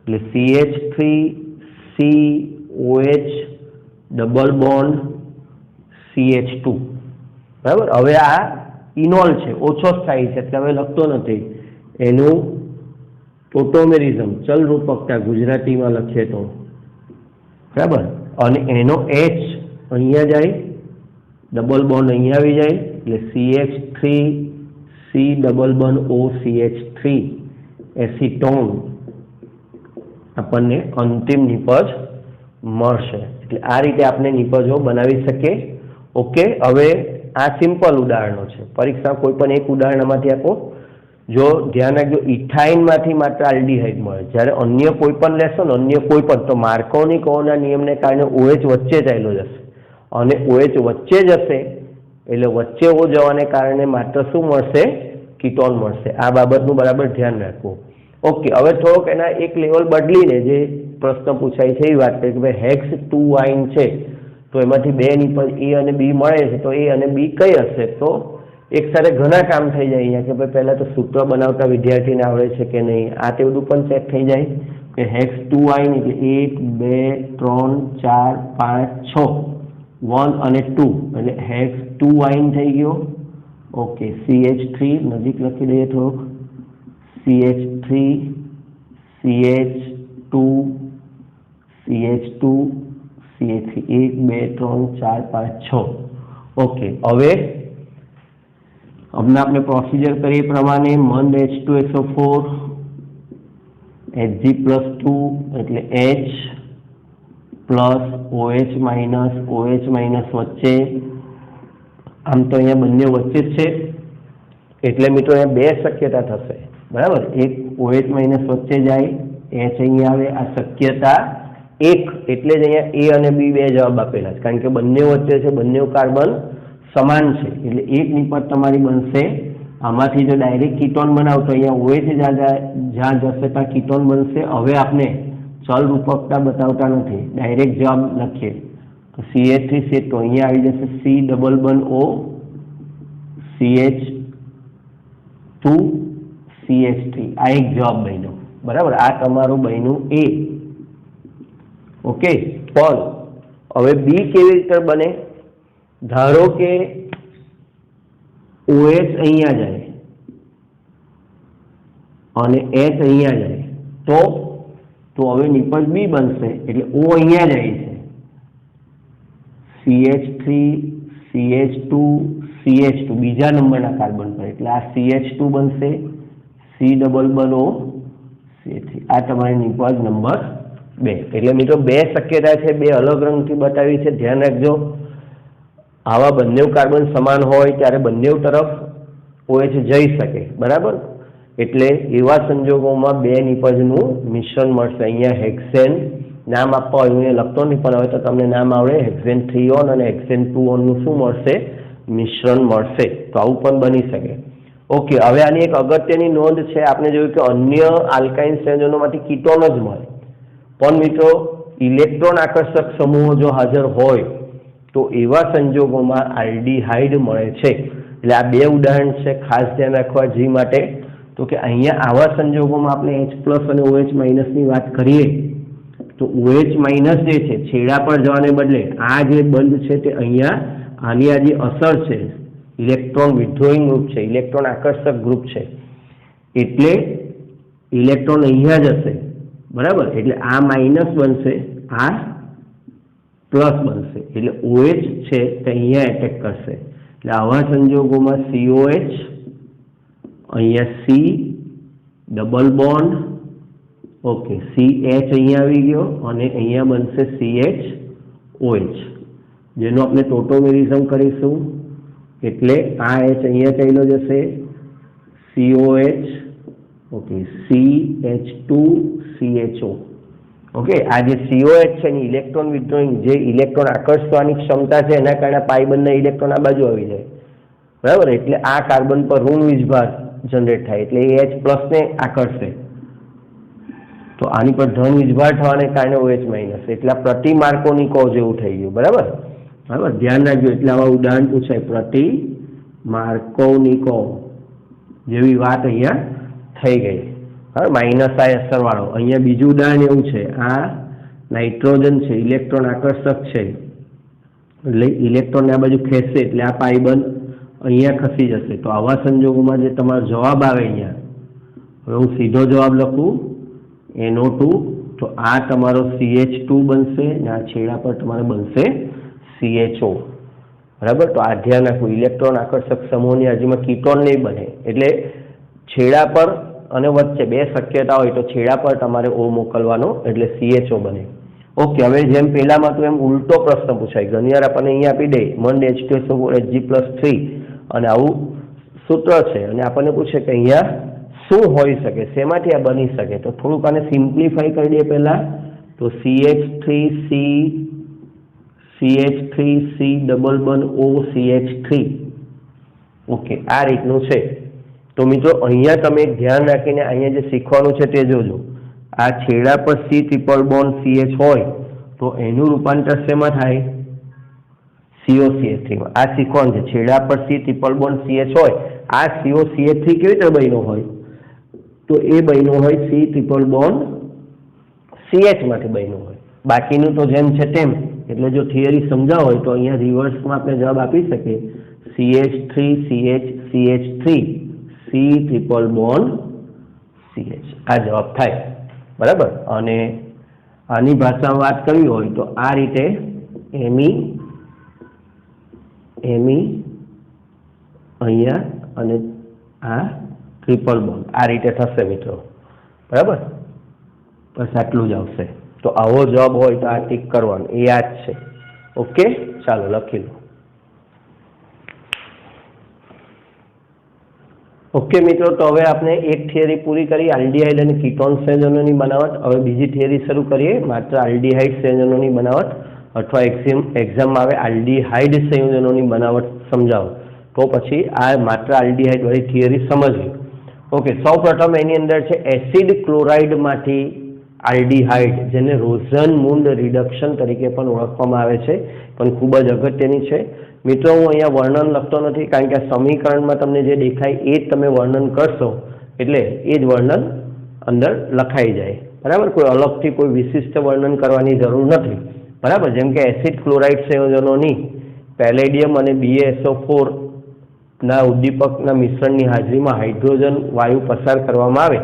Speaker 1: એટલે CH3COH ડબલ બોન્ડ CH2, બરાબર. હવે આ ઇનોલ છે, ઓછો સ્થાયી છે, એટલે હવે લખતો નથી. એનું ટોટોમેરિઝમ, ચલ રૂપકતા ગુજરાતીમાં લખીએ તો, બરાબર. અને એનો H અહીંયા જાય, ડબલ બોન્ડ અહીંયા આવી જાય, એટલે CH3C double bond OCH3 acetone આપણને અંતિમ નિપજ મળશે. એટલે આ રીતે આપણે નિપજો બનાવી શકીએ. ઓકે, હવે આ સિમ્પલ ઉદાહરણો છે. પરીક્ષા કોઈ પણ એક ઉદાહરણમાંથી આપો. જો ધ્યાન રાખજો, ઇથાઇનમાંથી માત્ર આલ્ડીહાઇડ મળે, જ્યારે અન્ય કોઈ પણ લેશો ને, અન્ય કોઈ પણ, તો માર્કોનિકોના નિયમને કારણે OH વચ્ચે ચાલ્યો જશે, અને OH વચ્ચે જશે એટલે વચ્ચે O જવાને કારણે માત્ર શું મળશે? કીટોન મળશે. આ બાબતનું બરાબર ધ્યાન રાખવું. ઓકે, હવે થોડોક એના એક લેવલ બદલીને જે પ્રશ્ન પૂછાય છે એ વાત કરીએ કે ભાઈ હેક્સ 2 વાઇન છે, તો એમાંથી બે નિપજ A અને B મળે છે, તો A અને B કઈ હશે? તો એક સાથે ઘણા કામ થઈ જાય અહીંયા કે ભાઈ પહેલાં તો સૂત્ર બનાવતા વિદ્યાર્થીને આવડે છે કે નહીં, આ તે બધું પણ ચેક થઈ જાય. કે હેક્સ 2 એટલે 1 2 3 4 5 6 1 અને 2 એટલે હેક્સ 2 થઈ ગયો. ઓકે, CH3 નજીક લખી દઈએ થોડુંક, CH3 CH2 CH2 CH3 1 2 3 4 5 6. Okay, હવે હમણાં આપણે પ્રોસિજર કરીએ પ્રમાણે મંદ H2SO4 Hg+2 એટલે H પ્લસ OH માઇનસ વચ્ચે, આમ તો અહીંયા બંને વચ્ચે જ છે એટલે મિત્રો અહીંયા બે શક્યતા થશે, બરાબર. એક OH માઇનસ વચ્ચે જાય, H અહીંયા આવે, આ શક્યતા એક, એટલે જ અહીંયા A અને B બે જવાબ આપેલા છે, કારણ કે બંને વચ્ચે છે, બંને કાર્બન સમાન છે, એટલે એક નિપટ તમારી બનશે. આમાંથી જો ડાયરેક્ટ કીટોન બનાવતો અહીંયા OH જ્યાં જશે ત્યાં કીટોન બનશે. હવે આપણે ચલ રૂપકતા બતાવતા નથી, ડાયરેક્ટ જવાબ લખીએ તો CH3 છે તો અહીંયા આવી જશે C double bond O CH2 CH3. આ એક જવાબ બન્યો, બરાબર. આ તમારું બન્યું A. ઓકે, પણ હવે B કેવી રીતે બને? ધારો કે OH અહીંયા જાય અને H અહીંયા જાય તો હવે નિપજ B બનશે, એટલે O અહીંયા જાય છે, CH3 CH2 CH2 બીજા નંબરના કાર્બન પર, એટલે આ CH2 બનશે, C double bond O CH3. આ તમારી નિપજ નંબર 2. એટલે મિત્રો બે શક્યતા છે, બે અલગ રંગથી બતાવી છે, ધ્યાન રાખજો. આવા બંને કાર્બન સમાન હોય ત્યારે બંને તરફ OH જઈ શકે, બરાબર. એટલે એવા સંજોગોમાં બે નિપજનું મિશ્રણ મળશે. અહીંયા હેક્સેન નામ આપવા હોય હું લખતો નહીં, પણ હવે તો તમને નામ આવડે, હેક્સેન 3 ઓન અને હેક્સેન 2 ઓનનું શું મળશે? મિશ્રણ મળશે. તો આવું પણ બની શકે. ઓકે, હવે આની એક અગત્યની નોંધ છે, આપણે જોયું કે અન્ય આલ્કાઇન સંયોજનોમાંથી કીટોન જ મળે, પણ મિત્રો ઇલેક્ટ્રોન આકર્ષક સમૂહો જો હાજર હોય તો એવા સંજોગોમાં આલ્ડીહાઇડ મળે છે. એટલે આ બે ઉદાહરણ છે, ખાસ ધ્યાન રાખવા G માટે. તો કે અહીંયા આવા સંજોગોમાં આપણે H પ્લસ અને OH માઇનસની વાત કરીએ તો OH માઇનસ જે છે છેડા પર જવાને બદલે આ જે બંધ છે તે અહીંયા આની આ જે અસર છે ઇલેક્ટ્રોન વિથડ્રોઈંગ ગ્રુપ છે, ઇલેક્ટ્રોન આકર્ષક ગ્રુપ છે, એટલે ઇલેક્ટ્રોન અહીંયા જશે, બરાબર. એટલે આ માઇનસ બનશે, આ પ્લસ બનશે, એટલે OH છે તે અહીંયા એટેક કરશે. એટલે આવા સંજોગોમાં COH, અહીંયા C double bond, okay, CH અહીંયા આવી ગયો અને અહીંયા બનશે CHOH, જેનો આપણે ટોટોમેરિઝમ કરીશું. એટલે આ H અહીંયા ચાલ્યો જશે, COH, okay, CH2 CHO. Okay, આ જે COH છે એની ઇલેક્ટ્રોન વિથડ્રોઈંગ, જે ઇલેક્ટ્રોન આકર્ષવાની ક્ષમતા છે એના કારણે પાઈ બંને ઇલેક્ટ્રોન આ બાજુ આવી જાય, બરાબર. એટલે આ કાર્બન પર ઋણ વીજભાર જનરેટ થાય, એટલે એ H પ્લસને આકર્ષે, તો આની પર ધન વીજભાર થવાને કારણે OH માઇનસ, એટલે આ પ્રતિ માર્કોનિકો જેવું થઈ ગયું, બરાબર. ધ્યાન રાખજો. એટલે આવા ઉદાહરણ પૂછાય, પ્રતિ માર્કોનિકો જેવી વાત અહીંયા થઈ ગઈ. હવે માઇનસ આ અસરવાળો અહીંયા બીજું ઉદાહરણ એવું છે, આ નાઇટ્રોજન છે, ઇલેક્ટ્રોન આકર્ષક છે, એટલે ઇલેક્ટ્રોનને આ બાજુ ખેંચશે, એટલે આ પાઇબંધ અહીંયા ખસી જશે. તો આવા સંજોગોમાં જે તમારો જવાબ આવે અહીંયા, હવે હું સીધો જવાબ લખું NO2, તો આ તમારો CH2 બનશે ને આ છેડા પર તમારે બનશે CHO, બરાબર. તો આ ધ્યાન રાખવું, ઇલેક્ટ્રોન આકર્ષક સમૂહની હાજરીમાં કીટોન નહીં બને, એટલે છેડા પર અને વચ્ચે બે શક્યતા હોય તો છેડા પર તમારે O મોકલવાનો, એટલે CHO બને. ઓકે, હવે જેમ પહેલામાં તો એમ ઉલટો પ્રશ્ન પૂછાય. ઘણીવાર આપણને અહીંયા આપી દે મંદ H2SO4 Hg+3 અને આવું સૂત્ર છે અને આપણને પૂછે કે અહીંયા શું હોઈ શકે, શેમાંથી આ બની શકે. તો થોડુંક આને સિમ્પ્લિફાઈ કરી દઈએ પહેલા. તો CH3C double bond O CH3. Okay, આ રીતનું છે. તો મિત્રો અહીંયા તમે ધ્યાન રાખીને અહીંયા જે શીખવાનું છે તે જોજો. આ છેડા પર C ટ્રિપલ બોન્ડ CH હોય તો એનું રૂપાંતર શેમાં થાય? COCH3 માં. આ શીખવાનું છે. છેડા પર C ટ્રિપલ બોન્ડ CH હોય, આ COCH3 કેવી રીતે બન્યો હોય? તો એ બન્યો હોય C ટ્રિપલ બોન્ડ CH માંથી બન્યું હોય, બાકીનું તો જેમ છે તેમ. એટલે જો થિયરી સમજાવ હોય તો અહીંયા રિવર્સમાં આપણે જવાબ આપી શકીએ CH3 CH CH3 C triple bond CH. આ જવાબ થાય, બરાબર. અને આની ભાષામાં વાત કરવી હોય તો આ રીતે એમી અહીંયા અને આ ટ્રિપલ બોન્ડ આ રીતે થશે મિત્રો, બરાબર. બસ આટલું જ આવશે. તો આવો જવાબ હોય તો આ ટીક કરવાનું, એ યાદ છે. ઓકે, ચાલો લખી લો. ઓકે મિત્રો, તો હવે આપણે એક થિયરી પૂરી કરી આલ્ડીહાઇડ અને કીટોન સંયોજનોની બનાવટ. હવે બીજી થિયરી શરૂ કરીએ, માત્ર આલ્ડીહાઇડ સંયોજનોની બનાવટ, અથવા એક્ઝામમાં આવે આલ્ડીહાઇડ સંયોજનોની બનાવટ સમજાવો તો પછી આ માત્ર આલ્ડીહાઇડ વાળી થિયરી સમજવી. ઓકે, સૌ પ્રથમ એની અંદર છે એસિડ ક્લોરાઇડમાંથી આલ્ડીહાઇડ, જેને રોઝનમુન્ડ રિડક્શન તરીકે પણ ઓળખવામાં આવે છે, પણ ખૂબ જ અગત્યની છે. મિત્રો, હું અહીંયા વર્ણન લખતો નથી, કારણ કે સમીકરણમાં તમને જે દેખાય એ જ તમે વર્ણન કરશો, એટલે એ જ વર્ણન અંદર લખાઈ જાય, બરાબર. કોઈ અલગથી કોઈ વિશિષ્ટ વર્ણન કરવાની જરૂર નથી, બરાબર. જેમ કે એસિડ ક્લોરાઇડ સંયોજનોની પેલેડિયમ અને BaSO4 ના ઉદ્દીપકના મિશ્રણની હાજરીમાં હાઇડ્રોજન વાયુ પસાર કરવામાં આવે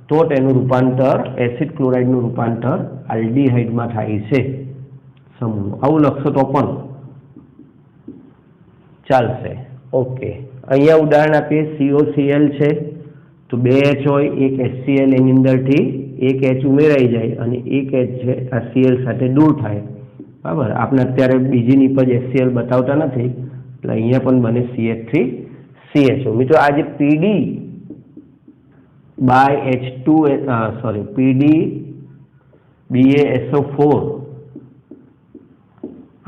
Speaker 1: તો તેનું રૂપાંતર એસિડ ક્લોરાઇડનું રૂપાંતર આલ્ડીહાઇડમાં થાય છે સમૂહનું. આવું લખશો તો પણ ચાલશે. ઓકે, અહીંયા ઉદાહરણ આપીએ. COCl છે તો 2 H હોય, એક HCl એની અંદરથી એક H ઉમેરાઈ જાય અને એક H છે આ Cl સાથે દૂર થાય, બરાબર. આપણે અત્યારે બીજી નીપજ HCl બતાવતા નથી, એટલે અહીંયા પણ બને CH3CHO. મિત્રો, આ જે PD BaSO4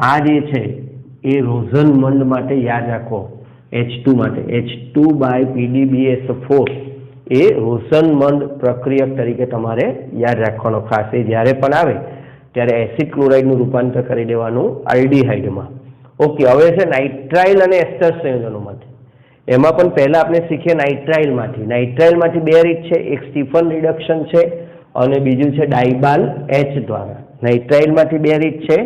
Speaker 1: આ જે છે એ રોઝનમન્ડ માટે યાદ રાખો. H2 માટે H2/PdBaSO4 એ રોઝનમન્ડ પ્રક્રિયક તરીકે તમારે યાદ રાખવાનો ખાસ. એ જ્યારે પણ આવે ત્યારે એસિડ ક્લોરાઇડનું રૂપાંતર કરી દેવાનું આલ્ડીહાઇડમાં. ઓકે, હવે છે નાઇટ્રાઇલ અને એસ્ટર સંયોજનોમાંથી. એમાં પણ પહેલા આપણે શીખીએ નાઇટ્રાઇલમાંથી. નાઇટ્રાઇલમાંથી 2 રીત છે, એક સ્ટીફન રિડક્શન છે અને બીજું છે ડાઇબાલ H દ્વારા. નાઇટ્રાઇલમાંથી 2 રીત છે,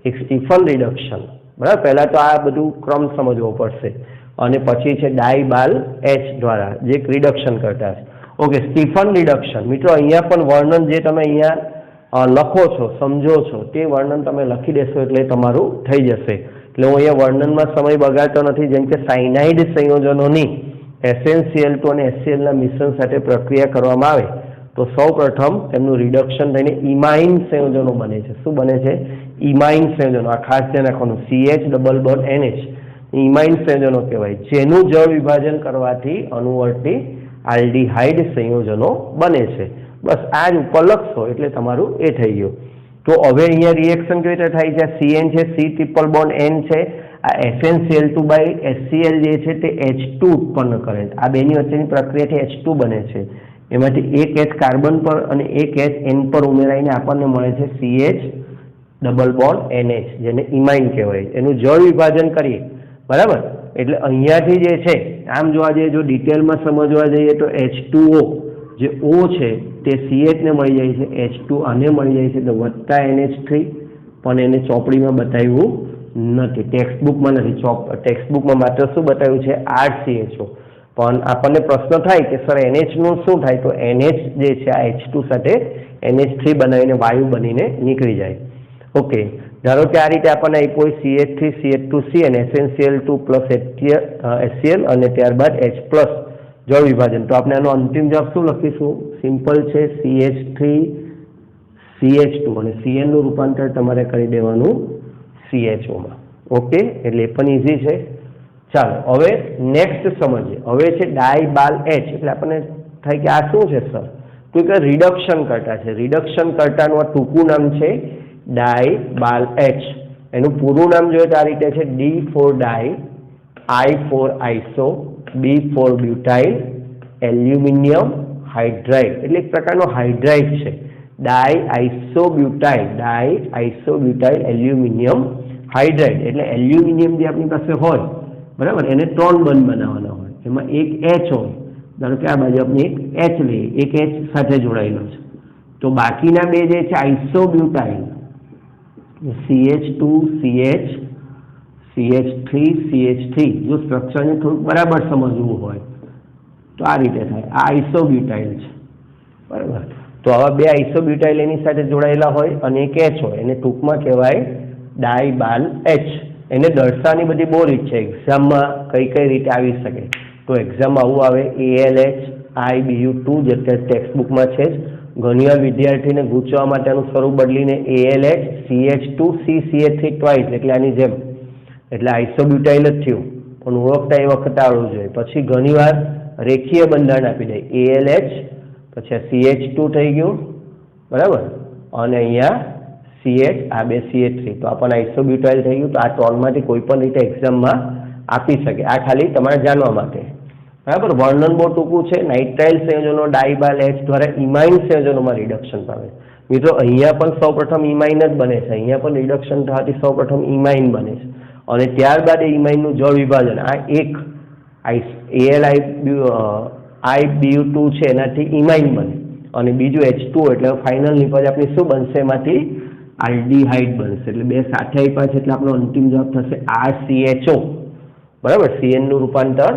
Speaker 1: એક સ્ટીફન રિડક્શન, બરાબર. પહેલા તો આ બધું ક્રમ સમજવો પડશે, અને પછી છે ડાઇબાલ H દ્વારા, જે એક રિડક્શન કરતા છે. Okay, Stephen reduction. મિત્રો, અહીંયા પણ વર્ણન જે તમે અહીંયા લખો છો, સમજો છો, તે વર્ણન તમે લખી દેશો એટલે તમારું થઈ જશે. એટલે હું અહીંયા વર્ણનમાં સમય બગાડતો નથી. જેમ કે સાયનાઇડ સંયોજનોની SnCl2 અને HCl ના મિશ્રણ સાથે પ્રક્રિયા કરવામાં આવે તો સૌ પ્રથમ તેમનું રિડક્શન થઈને ઇમાઇન સંયોજનો બને છે. શું બને છે? ઇમાઇન સંયોજનો. આ ખાસ ધ્યાન રાખવાનું, CH ડબલ બોન્ડ NH ઇમાઇન સંયોજનો કહેવાય, જેનું જળ વિભાજન કરવાથી અનુવર્તી આલ્ડીહાઇડ સંયોજનો બને છે. બસ આ જ ઉપર લખશો એટલે તમારું એ થઈ ગયું. તો હવે અહીંયા રિએક્શન કેવી રીતે થાય છે? CN છે, C ટ્રિપલ બોન્ડ N છે, આ FnCl2/HCl જે છે તે H2 ઉત્પન્ન કરે છે. આ બેની વચ્ચેની પ્રક્રિયાથી H2 બને છે. એમાંથી એક H કાર્બન પર અને એક H N પર ઉમેરાઈને આપણને મળે છે CH ડબલ બોન્ડ NH, જેને ઇમાઇન કહેવાય. એનું જળ વિભાજન કરીએ, બરાબર. એટલે અહીંયાથી જે છે, આમ જોવા જઈએ, જો ડિટેલમાં સમજવા જઈએ તો H2O જે O છે તે CH ને મળી જાય છે, H2 આને મળી જાય છે, તો વત્તા NH3, પણ એને ચોપડીમાં બતાવ્યું નથી, ટેક્સ્ટબુકમાં નથી. ટેક્સ્ટબુકમાં માત્ર શું બતાવ્યું છે? RCHO. પણ આપણને પ્રશ્ન થાય કે સર NH નું શું થાય? તો NH જે છે આ H2 સાથે NH3 બનાવીને વાયુ બનીને નીકળી જાય. ઓકે, ધારો કે આ રીતે આપણને આપ્યું CH3 CH2C અને SnCl2 પ્લસ HCl અને ત્યારબાદ H પ્લસ જળ વિભાજન. તો આપણે આનો અંતિમ જવાબ શું લખીશું? સિમ્પલ છે, CH3 CH2 અને Cn નું રૂપાંતર તમારે કરી દેવાનું CHO માં. ઓકે, એટલે એ પણ ઇઝી છે. ચાલો હવે નેક્સ્ટ સમજીએ. હવે છે ડાઇબાલ H. એટલે આપણને થાય કે આ શું છે સર? તો કે રિડક્શન કરતા છે. રિડક્શન કરતાનું આ ટૂંકું નામ છે ડાઇબાલ H. એનું પૂરું નામ જોઈએ તો આ રીતે છે D4 ડાઈ, I4 iso, B4 butyl, aluminium hydride. એટલે એક પ્રકારનો હાઇડ્રાઇડ છે. ડાઇઆઇસોબ્યુટાઇલ એલ્યુમિનિયમ હાઇડ્રાઇડ. એટલે એલ્યુમિનિયમ જે આપણી પાસે હોય, બરાબર, એને 3 બંધ બનાવવાના હોય. એમાં એક H હોય, ધારો કે આ બાજુ આપણે એક H લઈએ, એક H સાથે જોડાયેલો છે, तो बाकीना बे जे छे isobutyl CH2 CH CH3 CH3 जो स्ट्रक्चर ने थोड़ा बराबर समझવું હોય तो आ रीते थाय। आ आइसोब्यूटाइल छे बराबर। तो आवा बे आइसोब्यूटाइल एनी साथे जोड़ायेला होय अने एक H होय एने टूंकमां कहेवाय डाइबाल H। एने दर्शावવાની बधी बહુ રીત છે એક્ઝામમાં કઈ રીતે આવી શકે। તો એક્ઝામમાં આવું આવે ALH IBU2 જે ટેક્સ્ટબુકમાં છે જ। ઘણીવાર વિદ્યાર્થીને ગૂંચવા માટે આનું સ્વરૂપ બદલીને ALH CH2 CCH3 ટ્વાઇસ એટલે આની જેમ એટલે આઇસોબ્યુટાઇલ જ થયું પણ ઓળખતા એ વખતે આવડવું જોઈએ। પછી ઘણીવાર રેખીય બંધારણ આપી દે ALH પછી CH2 થઈ ગયું બરાબર અને અહીંયા CH આ બે CH3 तो अपन आइसोब्यूटाइल થઈ ગયું। तो आ ત્રણમાંથી કોઈ પણ રીતે એક્ઝામમાં આપી શકે। આ ખાલી તમારે જાણવા માટે બરાબર। વર્ણન બહુ ટૂંકું છે। નાઇટ્રાઇલ સંયોજનો ડાઇબાલ H દ્વારા ઇમાઇન સંયોજનોમાં રિડક્શન પામે। મિત્રો અહીંયા પણ સૌપ્રથમ ઇમાઇન જ બને છે। અહીંયા પણ રિડક્શન થવાથી સૌપ્રથમ ઇમાઇન બને છે અને ત્યારબાદ એ ઇમાઇનનું જળ વિભાજન આ એક AlIBu2 છે એનાથી ઇમાઇન બને અને બીજું H2 એટલે ફાઇનલ નિપજ આપણી શું બનશે એમાંથી આલ્ડીહાઇડ બનશે। એટલે બે સાથે આપ્યા છે એટલે આપણો અંતિમ જવાબ થશે RCHO બરાબર। CN નું રૂપાંતર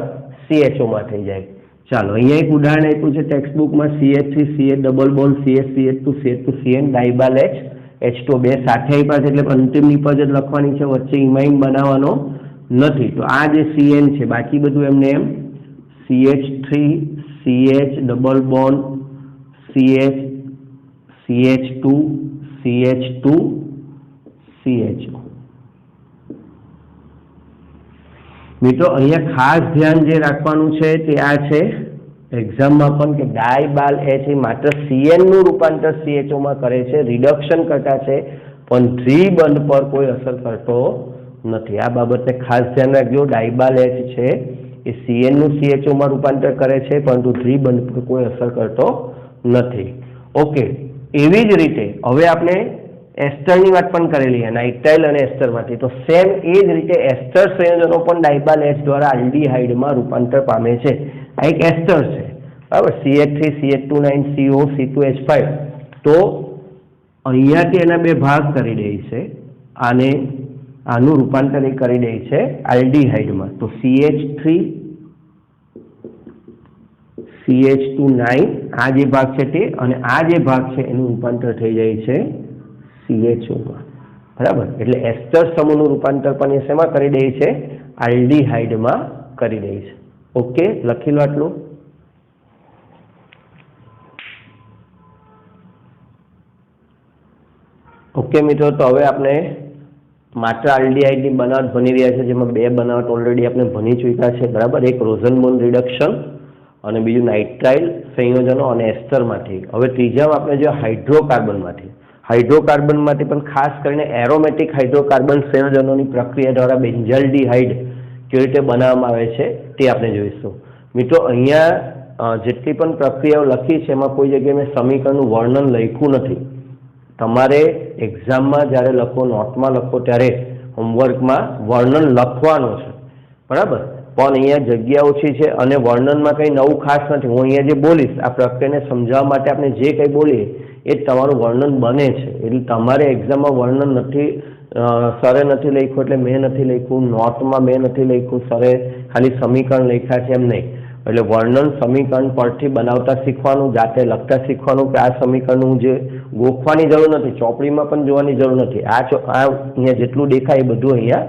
Speaker 1: CHO માં થઈ જાય। ચાલો અહીંયા એક ઉદાહરણ આપ્યું છે ટેક્સ્ટબુકમાં CH3 CH double bond CH CH2 CH2 CN ડાઇબાલ H H2 બે સાથે આપ્યા છે એટલે અંતિમ નિપજ જ લખવાની છે વચ્ચે ઇમાઇન બનાવવાનો નથી। તો આ જે CN છે બાકી બધું એમને એમ CH3 CH double bond CH CH2 CH2 CHO। મિત્રો અહીંયા ખાસ ध्यान જે રાખવાનું છે તે આ છે એક્ઝામમાં પણ કે ડાઇબાલ H એ માત્ર CN નું રૂપાંતર CHO માં કરે છે રિડક્શન કરતા છે પણ દ્વિબંધ પર કોઈ અસર કરતો નથી। આ બાબતને ખાસ ધ્યાન રાખજો। ડાઇબાલ H છે એ CN નું CHO માં રૂપાંતર કરે છે પરંતુ દ્વિબંધ પર કોઈ અસર કરતો નથી। ઓકે એવી જ રીતે હવે આપણે એસ્ટરની વાત પણ કરેલી છે નાઇટ્રાઇલ અને એસ્ટરમાંથી। તો સેમ એ જ રીતે એસ્ટર સંયોજનો પણ ડાઇબાલ H દ્વારા આલ્ડીહાઇડમાં રૂપાંતર પામે છે। આ એક એસ્ટર છે બરાબર CH3 CH2 CO C2H5। તો અહીંયાથી એના બે ભાગ કરી દે છે આને આનું રૂપાંતર એ કરી દે છે આલ્ડીહાઇડમાં। તો CH3 CH2 આ જે ભાગ છે તે અને આ જે ભાગ છે એનું રૂપાંતર થઈ જાય છે CHO માં બરાબર। એટલે એસ્ટર સમૂહનું રૂપાંતર પણ એ શેમાં કરી દે છે આલ્ડીહાઇડમાં કરી દે છે। ઓકે લખી લો આટલું। ઓકે મિત્રો તો હવે આપણે માત્ર આલ્ડીહાઇડની બનાવટ ભણી રહ્યા છે જેમાં બે બનાવટ ઓલરેડી આપણે ભણી ચૂક્યા છે બરાબર। એક રોઝનબોર્ન રિડક્શન અને બીજું નાઇટ્રાઇલ સંયોજનો અને એસ્ટરમાંથી। હવે ત્રીજામાં આપણે જો હાઇડ્રોકાર્બનમાંથી પણ ખાસ કરીને એરોમેટિક હાઇડ્રોકાર્બન સંયોજનોની પ્રક્રિયા દ્વારા બેન્ઝાલ્ડીહાઇડ કેવી રીતે બનાવવામાં આવે છે તે આપણે જોઈશું। મિત્રો અહીંયા જેટલી પણ પ્રક્રિયાઓ લખી છે એમાં કોઈ જગ્યાએ મેં સમીકરણનું વર્ણન લખ્યું નથી। તમારે એક્ઝામમાં જ્યારે લખો નોટમાં લખો ત્યારે હોમવર્કમાં વર્ણન લખવાનું છે બરાબર। પણ અહીંયા જગ્યા ઓછી છે અને વર્ણનમાં કંઈ નવું ખાસ નથી। હું અહીંયા જે બોલીશ આ પ્રક્રિયાને સમજાવવા માટે આપણે જે કંઈ બોલીએ એ તમારું વર્ણન બને છે। એટલે તમારે એક્ઝામમાં વર્ણન નથી સરે નથી લખ્યું એટલે મેં નથી લખ્યું નોટમાં મેં નથી લખ્યું સરે ખાલી સમીકરણ લખ્યા છે એમ નહીં। એટલે વર્ણન સમીકરણ પરથી બનાવતા શીખવાનું જાતે લખતા શીખવાનું કે આ સમીકરણનું જે ગોખવાની જરૂર નથી ચોપડીમાં પણ જોવાની જરૂર નથી। આ અહીંયા જેટલું દેખાય એ બધું અહીંયા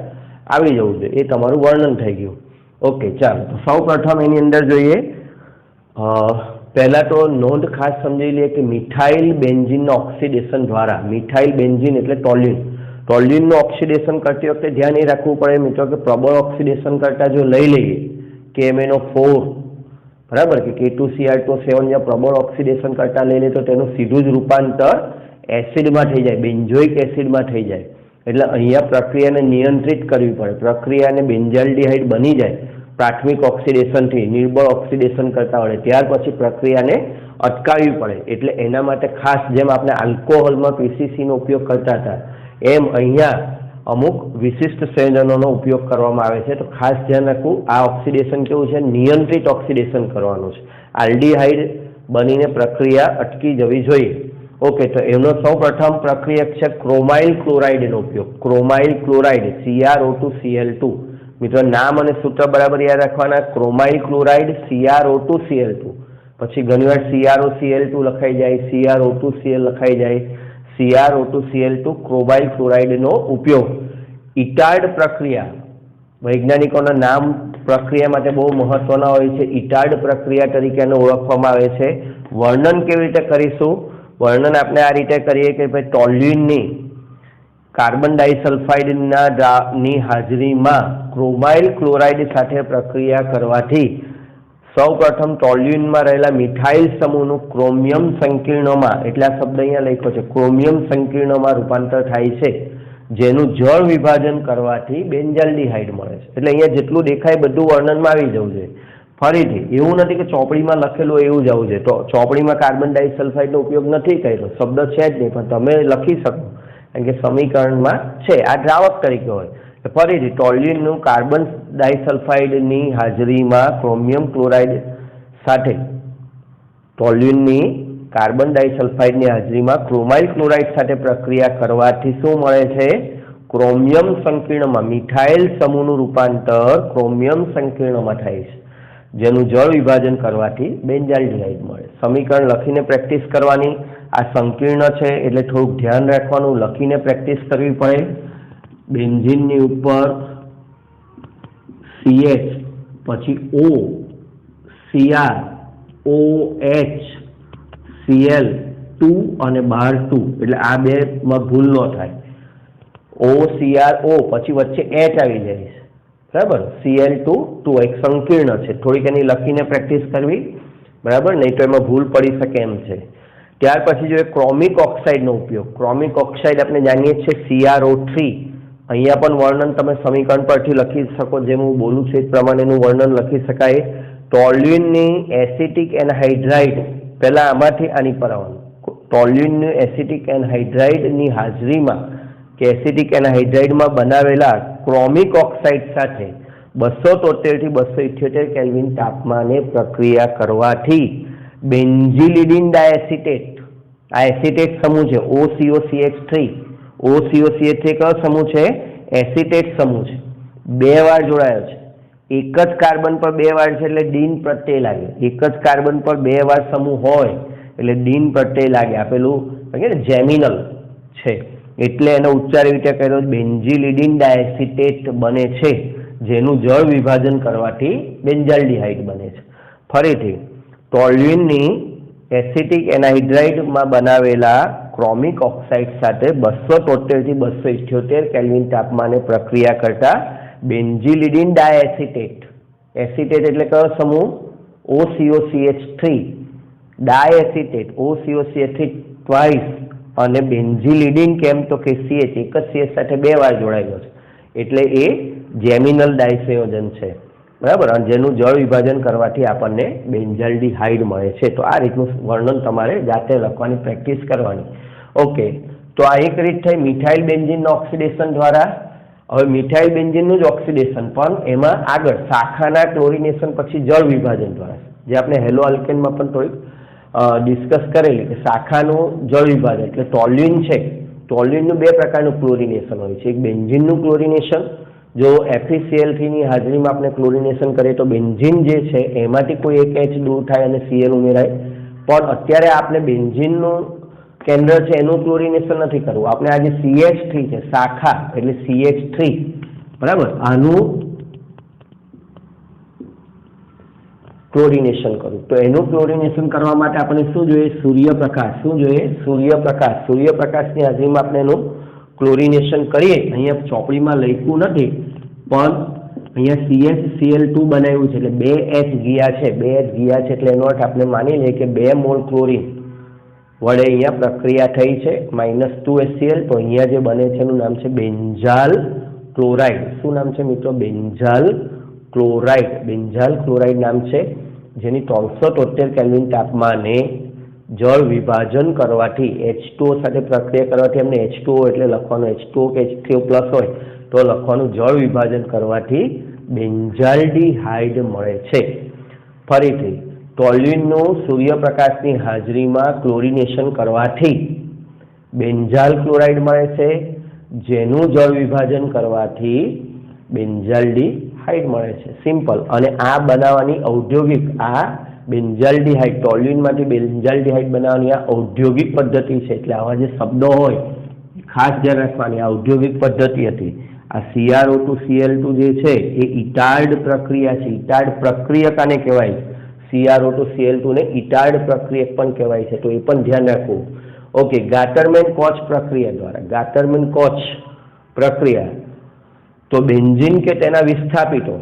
Speaker 1: આવી જવું જોઈએ। એ તમારું વર્ણન થઈ ગયું। ओके चलो तो सौ प्रथम एनी अंदर जोईए पहला तो नोंध खास समझी लीए कि मिथाइल बेंजीन ऑक्सीडेशन द्वारा मिथाइल बेंजीन एटले टोल्यून ऑक्सीडेशन करती वखते ध्यान ए राखवुं पड़े मित्रों के प्रबल ऑक्सीडेशन करता जो लई लईए KMnO4 बराबर कि K2Cr2 जो प्रबल ऑक्सीडेशन करता लई ले तो तेनुं सीधुं ज रूपांतर एसिड में थई जाए बेंजोइक एसिड में थई जाए। એટલે અહીંયા પ્રક્રિયાને નિયંત્રિત કરવી પડે। પ્રક્રિયાને બેન્ઝાલ્ડીહાઇડ બની જાય પ્રાથમિક ઓક્સિડેશનથી નિર્બળ ઓક્સિડેશન કરતા હોય ત્યાર પછી પ્રક્રિયાને અટકાવવી પડે। એટલે એના માટે ખાસ જેમ આપણે આલ્કોહોલમાં PCCનો ઉપયોગ કરતા હતા એમ અહીંયા અમુક વિશિષ્ટ સંયોજનોનો ઉપયોગ કરવામાં આવે છે। તો ખાસ ધ્યાન રાખવું આ ઓક્સિડેશન કેવું છે નિયંત્રિત ઓક્સિડેશન કરવાનું છે। આલ્ડીહાઇડ બનીને પ્રક્રિયા અટકી જવી જોઈએ। ઓકે, તો એનો સૌ પ્રથમ પ્રક્રિયક છે ક્રોમાઇલ ક્લોરાઇડનો ઉપયોગ. ક્રોમાઇલ ક્લોરાઇડ CrO2Cl2. મિત્રો નામ અને સૂત્ર બરાબર યાદ રાખવાના. ક્રોમાઇલ ક્લોરાઇડ CrO2Cl2. પછી ઘણીવાર CrOCl2 લખાઈ જાય, CrO2Cl લખાઈ જાય. CrO2Cl2 ક્રોમાઇલ ક્લોરાઇડનો ઉપયોગ. ઇટાર્ડ પ્રક્રિયા, વૈજ્ઞાનિકોના નામ પ્રક્રિયા માટે બહુ મહત્વના હોય છે. ઇટાર્ડ પ્રક્રિયા તરીકે એને ઓળખવામાં આવે છે. વર્ણન કેવી રીતે કરીશું? વર્ણન આપણે આ રીતે કરીએ કે ભાઈ ટોલ્યુઇનની કાર્બન ડાઇસલ્ફાઇડની હાજરીમાં ક્રોમાઇલ ક્લોરાઇડ સાથે પ્રક્રિયા કરવાથી સૌ પ્રથમ ટોલ્યુઇનમાં રહેલા મિથાઇલ સમૂહનું ક્રોમિયમ સંકીર્ણમાં, એટલે આ શબ્દ અહીંયા લખ્યો છે, ક્રોમિયમ સંકીર્ણમાં રૂપાંતર થાય છે, જેનું જળ વિભાજન કરવાથી બેન્ઝાલ્ડિહાઇડ મળે છે. એટલે અહીંયા જેટલું દેખાય બધું વર્ણનમાં આવી જવું જોઈએ. ફરીથી એવું નથી કે ચોપડીમાં લખેલું એવું જ આવું છે. તો ચોપડીમાં કાર્બન ડાઇસલ્ફાઇડનો ઉપયોગ નથી કર્યો, શબ્દ છે જ નહીં, પણ તમે લખી શકો કારણ કે સમીકરણમાં છે. આ દ્રાવક તરીકે હોય. ફરીથી ટોલ્યુઇનનું કાર્બન ડાઇસલ્ફાઇડની હાજરીમાં ક્રોમિયમ ક્લોરાઇડ સાથે ટોલ્યુઇનની કાર્બન ડાઇસલ્ફાઇડની હાજરીમાં ક્રોમાઇલ ક્લોરાઇડ સાથે પ્રક્રિયા કરવાથી શું મળે છે? ક્રોમિયમ સંકીર્ણમાં મિથાઇલ સમૂહનું રૂપાંતર ક્રોમિયમ સંકીર્ણમાં થાય છે, જેનું જળ વિભાજન કરવાથી બેન્ઝાલ્ડિહાઇડ મળે. સમીકરણ લખીને પ્રેક્ટિસ કરવાની. આ સંકીર્ણ છે એટલે થોડુંક ધ્યાન રાખવાનું, લખીને પ્રેક્ટિસ કરવી પડે. બેન્ઝીનની ઉપર CH, પછી O, Cr, OH, Cl2 અને બહાર 2, એટલે આ બેમાં ભૂલ ન થાય. OCrO પછી વચ્ચે H આવી જાય છે, બરાબર. Cl2 એક સંકીર્ણ છે, થોડીક એની લખીને પ્રેક્ટિસ કરવી, બરાબર, નહીં તો એમાં ભૂલ પડી શકે એમ છે. ત્યાર પછી જોઈએ ક્રોમિક ઓક્સાઇડનો ઉપયોગ. ક્રોમિક ઓક્સાઇડ આપણે જાણીએ છીએ CrO3. અહીંયા પણ વર્ણન તમે સમીકરણ પરથી લખી શકો, જેમ હું બોલું છું એ પ્રમાણેનું વર્ણન લખી શકાય. ટોલ્યુઇનની એસિટિક એનહાઇડ્રાઇડ, પહેલા આમાંથી આની પર આવવાનું. ટોલ્યુઇનની એસિટિક એનહાઇડ્રાઇડની હાજરીમાં કે એસિટિક એનહાઇડ્રાઇડમાં બનાવેલા ક્રોમિક ઓક્સાઇડ સાથે 273 થી 278 કેલ્વિન તાપમાને પ્રક્રિયા કરવાથી બેન્ઝિલિડીન ડાયએસિટેટ, આ એસિટેટ સમૂહ છે OCOCH3. OCOCH3 કયો સમૂહ છે? એસિટેટ સમૂહ છે. 2 વાર જોડાયો છે. એક જ કાર્બન પર 2 વાર છે એટલે ડીન પ્રત્યય લાગે. એક જ કાર્બન પર 2 વાર સમૂહ હોય એટલે ડીન પ્રત્યય લાગે. આપેલું જેમિનલ છે એટલે એનો ઉચ્ચાર એવી રીતે કર્યો, બેન્ઝિલિડીન ડાયએસિટેટ બને છે, જેનું જળ વિભાજન કરવાથી બેન્ઝાલ્ડિહાઇડ બને છે. ફરીથી ટોલ્યુઇનની એસિટિક એનહાઇડ્રાઇડમાં બનાવેલા ક્રોમિક ઓક્સાઇડ સાથે 273 થી 278 કેલ્વિન તાપમાને પ્રક્રિયા કરતા બેન્ઝિલિડીન ડાયએસિટેટ, એસિટેટ એટલે કયો સમૂહ? OCOCH3. ડાયએસિટેટ OCOCH3 ટ્વાઇસ, અને બેન્ઝિલિડીન કેમ તો કે CH, એક જ CH સાથે 2 વાર જોડાયેલો છે એટલે એ જેમિનલ ડાયસંયોજન છે, બરાબર, અને જેનું જળ વિભાજન કરવાથી આપણને બેન્ઝાલ્ડિહાઇડ મળે છે. તો આ રીતનું વર્ણન તમારે જાતે લખવાની પ્રેક્ટિસ કરવાની. ઓકે, તો આ એક રીત થઈ મિથાઇલ બેન્ઝીનના ઓક્સિડેશન દ્વારા. હવે મિથાઇલ બેન્ઝીનનું જ ઓક્સિડેશન પણ એમાં આગળ શાખાના ક્લોરિનેશન પછી જળ વિભાજન દ્વારા, જે આપણે હેલો આલ્કેનમાં પણ થોડીક ડિસ્કસ કરેલી કે શાખાનું જળ વિભાજન એટલે ટોલ્યુઇન છે. ટોલ્યુઇનનું 2 પ્રકારનું ક્લોરિનેશન હોય છે. એક બેન્ઝીનનું ક્લોરિનેશન, જો FeCl3 ની હાજરીમાં આપણે ક્લોરિનેશન કરીએ તો બેન્ઝીન જે છે એમાંથી કોઈ એક H દૂર થાય અને Cl ઉમેરાય. પણ અત્યારે આપણે બેન્ઝીનનું કેન્દ્ર છે એનું ક્લોરિનેશન નથી કરવું. આપણે આ જે CH3 છે શાખા એટલે CH3, બરાબર, આનું ક્લોરિનેશન કરવું. તો એનું ક્લોરિનેશન કરવા માટે આપણે શું જોઈએ? સૂર્યપ્રકાશ. શું જોઈએ? સૂર્યપ્રકાશ. સૂર્યપ્રકાશની હાજરીમાં આપણે એનું ક્લોરિનેશન કરીએ. અહીંયા ચોપડીમાં લખ્યું નથી પણ અહીંયા CHCl2 બનાવ્યું છે એટલે 2H ગયા છે. 2H ગયા છે એટલે એનો અર્થ આપણે માની લઈએ કે 2 મોલ ક્લોરિન વડે અહીંયા પ્રક્રિયા થઈ છે, -2HCl. તો અહીંયા જે બને છે એનું નામ છે બેન્ઝાલ ક્લોરાઇડ. શું નામ છે મિત્રો? બેન્ઝાલ ક્લોરાઇડ. બેન્ઝાલ ક્લોરાઇડ નામ છે, જેની 373 કેલ્વિન તાપમાને જળ વિભાજન કરવાથી H2O સાથે પ્રક્રિયા કરવાથી એમને H2O એટલે લખવાનું H2O કે H3O પ્લસ હોય તો લખવાનું જળ વિભાજન કરવાથી બેન્ઝાલ્ડિહાઇડ મળે છે. ફરીથી ટોલ્યુઇનનું સૂર્યપ્રકાશની હાજરીમાં ક્લોરિનેશન કરવાથી બેન્ઝાલ ક્લોરાઇડ મળે છે, જેનું જળ વિભાજન કરવાથી બેન્ઝાલ્ડિહાઇડ મળે છે. સિમ્પલ. અને આ બનાવવાની ઔદ્યોગિક બેન્ઝાલ્ડિહાઇડ ટોલ્યુઇનમાંથી બેન્ઝાલ્ડિહાઇડ બનાવવાની આ ઔદ્યોગિક પદ્ધતિ છે. એટલે આવા જે શબ્દો હોય ખાસ ધ્યાન રાખવાની. આ ઔદ્યોગિક પદ્ધતિ હતી. આ CrO2Cl2 જે છે એ ઇટાર્ડ પ્રક્રિયા છે. ઇટાર્ડ પ્રક્રિયક આને કહેવાય. CrO2Cl2 ને ઇટાર્ડ પ્રક્રિયક પણ કહેવાય છે. તો એ પણ ધ્યાન રાખવું. ઓકે. ગાટરમેન-કોચ પ્રક્રિયા દ્વારા ગાટરમેન-કોચ પ્રક્રિયા તો બેન્ઝીન કે તેના વિસ્થાપિતો,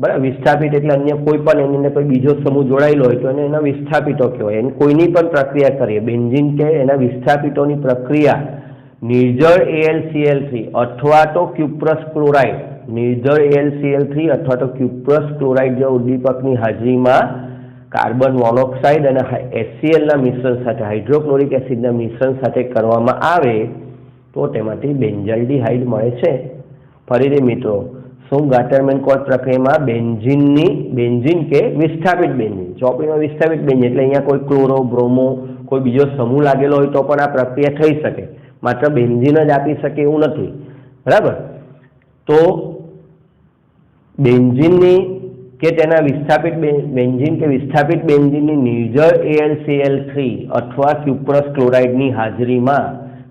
Speaker 1: બરાબર, વિસ્થાપિત એટલે અન્ય કોઈ પણ એની અંદર કોઈ બીજો સમૂહ જોડાયેલો હોય તો એને એના વિસ્થાપિતો કહેવાય. એને કોઈની પણ પ્રક્રિયા કરીએ, બેન્ઝીન કે એના વિસ્થાપિતોની પ્રક્રિયા નિર્જળ AlCl3 અથવા તો ક્યુપ્રસ ક્લોરાઇડ, નિર્જળ AlCl3 અથવા તો ક્યુપ્રસ ક્લોરાઇડ જેવા ઉદ્દીપકની હાજરીમાં કાર્બન મોનોક્સાઇડ અને HCl ના મિશ્રણ સાથે, હાઇડ્રોક્લોરિક એસિડના મિશ્રણ સાથે કરવામાં આવે તો તેમાંથી બેન્ઝાલ્ડિહાઇડ મળે છે. ફરીથી મિત્રો, શું ગાટરમેન-કોચ પ્રક્રિયામાં બેન્ઝીન કે વિસ્થાપિત બેન્ઝીન, ચોપડીમાં વિસ્થાપિત બેન્ઝીન એટલે અહીંયા કોઈ ક્લોરો, બ્રોમો, કોઈ બીજો સમૂહ લાગેલો હોય તો પણ આ પ્રક્રિયા થઈ શકે. માત્ર બેન્ઝીન જ આપી શકે એવું નથી, બરાબર. તો બેન્ઝીનની કે તેના વિસ્થાપિત બેન્ઝીન કે વિસ્થાપિત બેન્ઝીનની નિર્જળ AlCl3 અથવા ક્યુપ્રસ ક્લોરાઇડની હાજરીમાં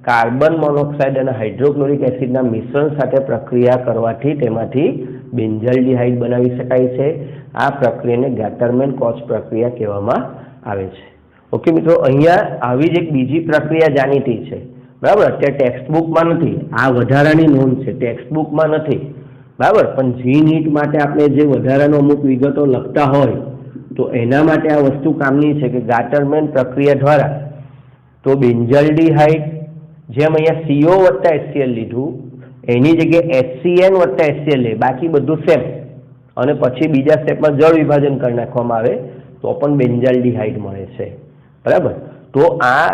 Speaker 1: કાર્બન મોનોક્સાઇડ અને હાઇડ્રોક્લોરિક એસિડના મિશ્રણ સાથે પ્રક્રિયા કરવાથી તેમાંથી બેન્ઝાલ્ડિહાઇડ બનાવી શકાય છે. આ પ્રક્રિયાને ગાટરમેન-કોચ પ્રક્રિયા કહેવામાં આવે છે. ઓકે મિત્રો, અહીંયા આવી જ એક બીજી પ્રક્રિયા જાણીતી છે, બરાબર. અત્યારે ટેક્સ્ટબુકમાં નથી, આ વધારાની નોંધ છે, ટેક્સ્ટબુકમાં નથી, બરાબર. પણ GNET માટે આપણે જે વધારાનો અમુક વિગતો લખતા હોય તો એના માટે આ વસ્તુ કામની છે કે ગાટરમેન પ્રક્રિયા દ્વારા તો બેન્ઝાલ્ડિહાઇડ, જેમ અહીંયા CO વત્તા HCl લીધું એની જગ્યાએ HCN વત્તા HCl લે, બાકી બધું સેમ, અને પછી બીજા સ્ટેપમાં જળ વિભાજન કરી નાખવામાં આવે તો પણ બેન્ઝાલ્ડિહાઇડ મળે છે, બરાબર. તો આ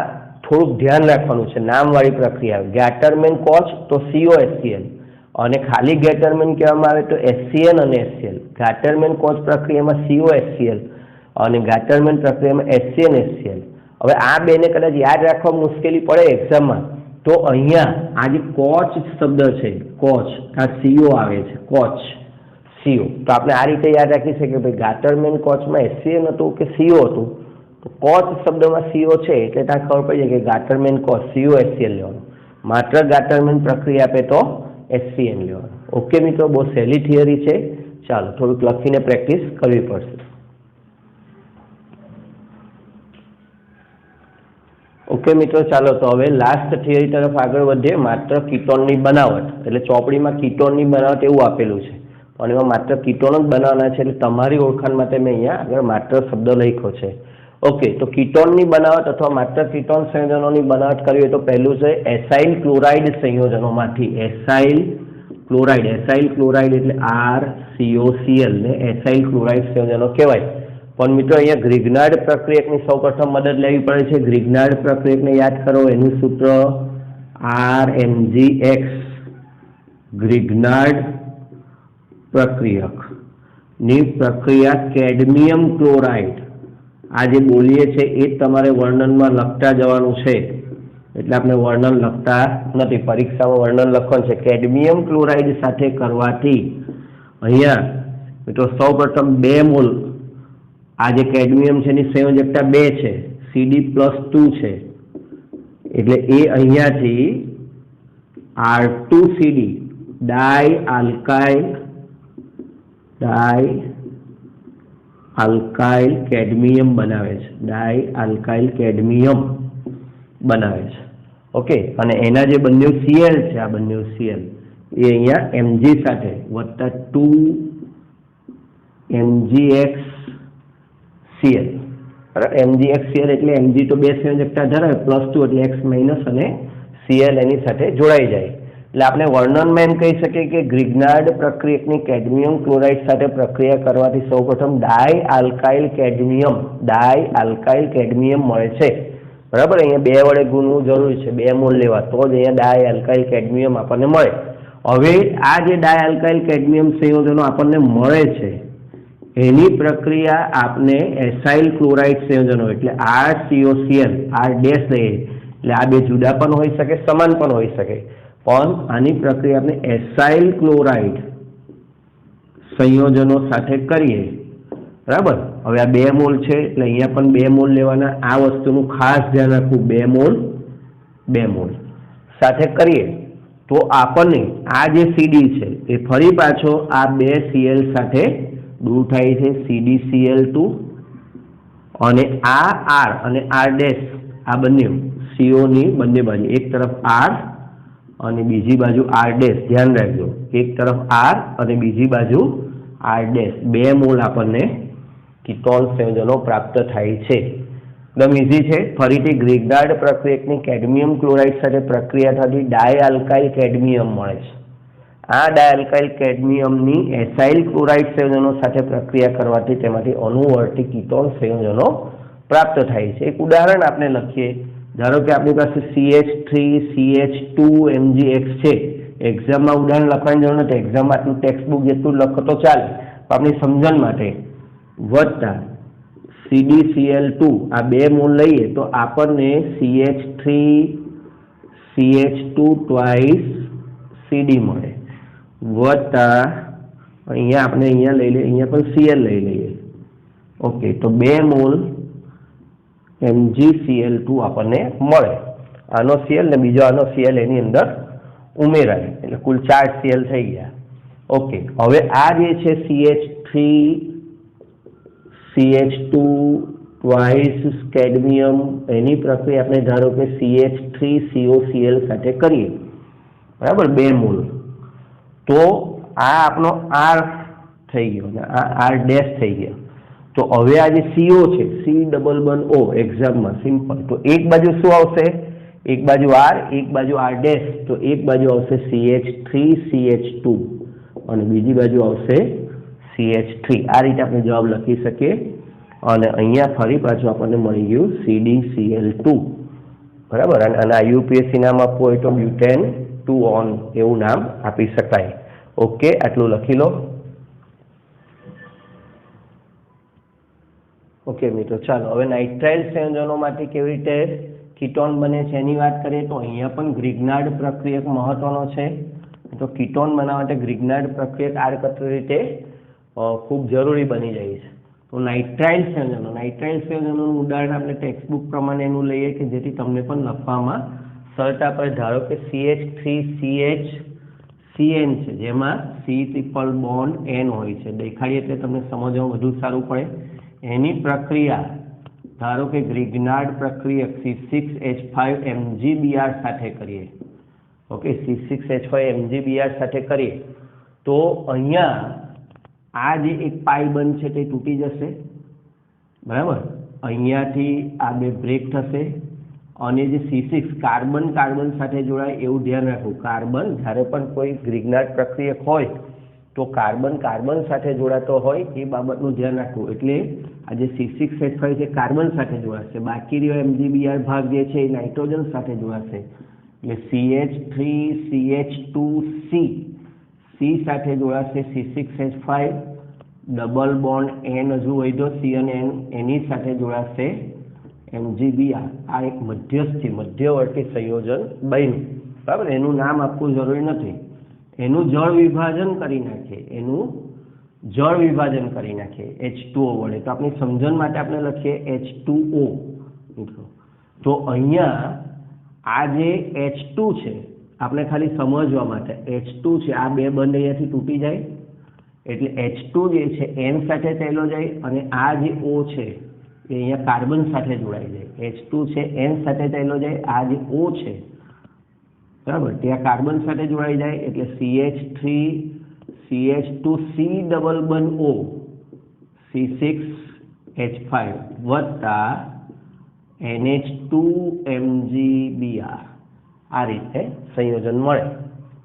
Speaker 1: થોડુંક ધ્યાન રાખવાનું છે. નામવાળી પ્રક્રિયા ગાટરમેન-કોચ તો COHCl અને ખાલી ગાટરમેન કહેવામાં આવે તો HCN અને HCl. ગાટરમેન-કોચ પ્રક્રિયામાં COHCl અને ગાટરમેન પ્રક્રિયામાં HCN-HCl. હવે આ બેને કદાચ યાદ રાખવા મુશ્કેલી પડે એક્ઝામમાં તો અહીંયા આ જે કોચ શબ્દ છે, કોચ, આ CO આવે છે, કોચ, CO. તો આપણે આ રીતે યાદ રાખી શકીએ કે ભાઈ ગાટરમેન-કોચમાં HCN હતું કે CO હતું, તો કોચ શબ્દમાં CO છે એટલે ત્યાં ખબર પડી જાય કે ગાટરમેન-કોચ COHCl લેવાનું, માત્ર ગાટરમેન પ્રક્રિયા આપે તો HCN લેવાનું. ઓકે મિત્રો, બહુ સહેલી થિયરી છે. ચાલો થોડુંક લખીને પ્રેક્ટિસ કરવી પડશે. ઓકે મિત્રો, ચાલો તો હવે લાસ્ટ થિયરી તરફ આગળ વધીએ. માત્ર કીટોનની બનાવટ, એટલે ચોપડીમાં કીટોનની બનાવટ એવું આપેલું છે પણ એમાં માત્ર કીટોન જ બનાવવાના છે. એટલે તમારી ઓળખાણ માટે મેં અહીંયા આગળ માત્ર શબ્દ લખ્યો છે. ઓકે, તો કીટોનની બનાવટ અથવા માત્ર કીટોન સંયોજનોની બનાવટ કરવી હોય તો પહેલું છે એસાઇલ ક્લોરાઇડ સંયોજનોમાંથી. એસાઇલ ક્લોરાઇડ એટલે RCOCl ને એસાઇલ ક્લોરાઇડ સંયોજનો કહેવાય. પણ મિત્રો અહીંયા ગ્રિગ્નાર્ડ પ્રક્રિયકની સૌપ્રથમ મદદ લેવી પડે છે. ગ્રિગ્નાર્ડ પ્રક્રિયકને યાદ કરો, એનું સૂત્ર RMgX. ગ્રિગ્નાર્ડ પ્રક્રિયકની પ્રક્રિયા કેડમિયમ ક્લોરાઇડ, આ જે બોલીએ છે એ જ તમારે વર્ણનમાં લખતા જવાનું છે. એટલે આપણે વર્ણન લખતા નથી, પરીક્ષામાં વર્ણન લખવાનું છે. કેડમિયમ ક્લોરાઇડ સાથે કરવાથી અહીંયા મિત્રો સૌપ્રથમ 2 મોલ, આ જે કેડમિયમ છે એની સંયોજકતા 2 છે, CD+2 છે, એટલે એ અહીંયાથી R2CD ડાઇઆલ્કાઇલ કેડમિયમ બનાવે છે. ડાઇઆલ્કાઇલ કેડમિયમ બનાવે છે. ઓકે, અને એના જે બંને Cl છે, આ બંને Cl એ અહીંયા Mg સાથે વત્તા 2MgXCl. MgXCl એટલે Mg તો 2 સંયોજકતા ધરાવે, +2 એટલે X- અને Cl એની સાથે જોડાઈ જાય. એટલે આપણે વર્ણનમાં એમ કહી શકીએ કે ગ્રિગ્નાર્ડ પ્રક્રિયકની કેડમિયમ ક્લોરાઇડ સાથે પ્રક્રિયા કરવાથી સૌપ્રથમ ડાઇઆલ્કાઇલ કેડમિયમ મળે છે, બરાબર. અહીંયા 2 વડે ગુણવું જરૂરી છે, 2 મોલ લેવા તો જ અહીંયા ડાઇઆલ્કાઇલ કેડમિયમ આપણને મળે. હવે આ જે ડાઇઆલ્કાઇલ કેડમિયમ સંયોજનો આપણને મળે છે એની પ્રક્રિયા આપણે એસાઇલ ક્લોરાઇડ સંયોજનો એટલે RCOCl R ડેશ લઈએ એટલે આ બે જુદા પણ હોઈ શકે, સમાન પણ હોઈ શકે, પણ આની પ્રક્રિયા આપણે એસાઇલ ક્લોરાઇડ સંયોજનો સાથે કરીએ, બરાબર। હવે આ 2 મોલ છે એટલે અહીંયા પણ 2 મોલ લેવાના। આ વસ્તુનું ખાસ ધ્યાન રાખવું, 2 મોલ સાથે કરીએ તો આપણને આ જે CD છે એ ફરી પાછો આ 2 Cl સાથે દૂર થાય છે, CdCl2, અને આ R અને R ડેશ આ બંને CO ની બંને બાજુ, એક તરફ R અને બીજી બાજુ R ડેશ, ધ્યાન રાખજો, એક તરફ R અને બીજી બાજુ R ડેશ, 2 મોલ આપણને કીટોન સંયોજનો પ્રાપ્ત થાય છે। એકદમ ઇઝી છે। ફરીથી ગ્રિગ્નાર્ડ પ્રક્રિયકની કેડમિયમ ક્લોરાઇડ સાથે પ્રક્રિયા થતી ડાયઆલ્કાઇલ કેડમિયમ મળે છે। આ ડાયઆલ્કાઇલ કેડમિયમની એસાઇલ ક્લોરાઇડ સંયોજનો સાથે પ્રક્રિયા કરવાથી તેમાંથી અનુવર્તી કીટોન સંયોજનો પ્રાપ્ત થાય છે। એક ઉદાહરણ આપણે લખીએ, ધારો કે આપણી પાસે CH3CH2MgX છે। એક્ઝામમાં ઉદાહરણ લખવાની જરૂર નથી, એક્ઝામમાં આટલું ટેક્સ્ટ બુક જેટલું લખો તો ચાલે, આપણી સમજણ માટે, વત્તા CdCl2 આ 2 મોલ લઈએ તો આપણને CH3CH2 ટ્વાઇસ CD મળે, વત્તા અહીંયા આપણે અહીંયા લઈ લઈએ, અહીંયા પણ Cl લઈ લઈએ, ઓકે, તો 2 મોલ MgCl2 આપણને મળે। આનો Cl ને બીજો આનો Cl એની અંદર ઉમેરાય એટલે કુલ 4 Cl થઈ ગયા, ઓકે। હવે આ જે છે CH3CH2 ટ્વાઇસ કેડમિયમ એની પ્રક્રિયા આપણે ધારો કે CH3COCl સાથે કરીએ, બરાબર, 2 મોલ, તો આ આપણો R થઈ ગયો ને આ R ડેશ થઈ ગયો। તો હવે આ જે CO છે C=O એક્ઝામમાં સિમ્પલ, તો એક બાજુ શું આવશે, એક બાજુ R, એક બાજુ R ડેશ, તો એક બાજુ આવશે CH3CH2 અને બીજી બાજુ આવશે CH3। આ રીતે આપણે જવાબ લખી શકીએ અને અહીંયા ફરી પાછું આપણને મળી ગયું CdCl2, બરાબર। અને આ UPSC નામ આપવું હોય તો બ્યુટેન 2 ઓન એવું નામ આપી શકાય, ઓકે। આટલું લખી લો, ઓકે મિત્રો। ચાલો હવે નાઇટ્રાઇલ સંયોજનોમાંથી કેવી રીતે કીટોન બને છે એની વાત કરીએ તો અહીંયા પણ ગ્રિગ્નાર્ડ પ્રક્રિયક મહત્વનો છે। તો કીટોન બનાવવા માટે ગ્રિગ્નાર્ડ પ્રક્રિયક આડકતરી રીતે ખૂબ જરૂરી બની જાય છે। તો નાઇટ્રાઇલ સંયોજનોનું ઉદાહરણ આપણે ટેક્સ્ટ બુક પ્રમાણે એનું લઈએ કે જેથી તમને પણ લખવામાં સરળતા પડે। ધારો કે CH3CHCN છે જેમાં C ટ્રિપલ બોન્ડ N હોય છે, દેખાડીએ એટલે તમને સમજવામાં વધુ સારું પડે। એની પ્રક્રિયા ધારો કે ગ્રિગ્નાર્ડ પ્રક્રિયક C6H5MgBr સાથે કરીએ, ઓકે, C6H5MgBr સાથે કરીએ તો અહીંયા આ જે એક પાઈ બંધ છે તે તૂટી જશે, બરાબર। અહીંયાથી આ 2 બ્રેક થશે અને જે C6 કાર્બન સાથે જોડાય એવું ધ્યાન રાખવું। કાર્બન જ્યારે પણ કોઈ ગ્રિગ્નાર્ડ પ્રક્રિયક હોય તો કાર્બન સાથે જોડાતો હોય એ બાબતનું ધ્યાન રાખવું। એટલે આ જે C6H5 છે કાર્બન સાથે જોડાશે, બાકી રહ્યો MgBr ભાગ જે છે એ નાઇટ્રોજન સાથે જોડાશે, એટલે CH3CH2C C સાથે જોડાશે C6H5, ડબલ બોન્ડ N હજુ વધ્યો C અને N, એની સાથે જોડાશે MgBr। આ એક મધ્યવર્તી સંયોજન બન્યું, બરાબર। એનું નામ આપવું જરૂરી નથી, એનું જળ વિભાજન કરી નાખીએ H2O વડે। તો આપણી સમજણ માટે આપણે લખીએ H2O મિત્રો। તો અહીંયા આ જે H2 છે આપણે ખાલી સમજવા માટે H2 છે, આ 2 બંધ અહીંયાથી તૂટી જાય એટલે H2 જે છે N સાથે ચાલ્યો જાય અને આ જે O છે એ અહીંયા કાર્બન સાથે જોડાઈ જાય। H2 છે N સાથે ચાલ્યો જાય, આ જે O છે, બરાબર, ત્યાં કાર્બન સાથે જોડાઈ જાય એટલે CH3CH2C=O C6H5 વત્તા NH2MgBr। આ રીતે સંયોજન મળે,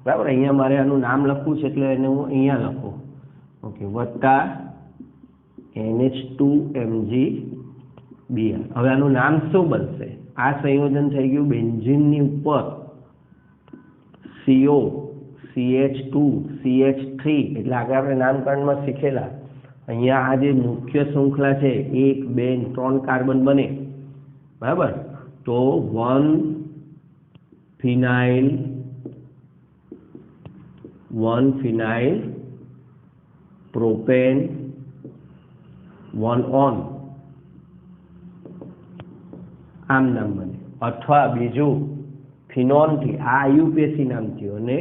Speaker 1: બરાબર। અહીંયા મારે આનું નામ લખવું છે એટલે એને હું અહીંયા લખું, ઓકે, વત્તા NH2MgBr। હવે આનું નામ શું બનશે? આ સંયોજન થઈ ગયું બેન્ઝીનની ઉપર CO CH2 CH3 એટલે આગળ આપણે નામકરણમાં શીખેલા અહીંયા આ જે મુખ્ય શૃંખલા છે 1 2 3 કાર્બન બને, બરાબર, તો 1 ફિનાઇલ 1 ફિનાઇલ પ્રોપેન 1 ઓન, આમ નામ બને. અથવા બીજું ફિનોનથી આ આયુપીએસી નામ થયું અને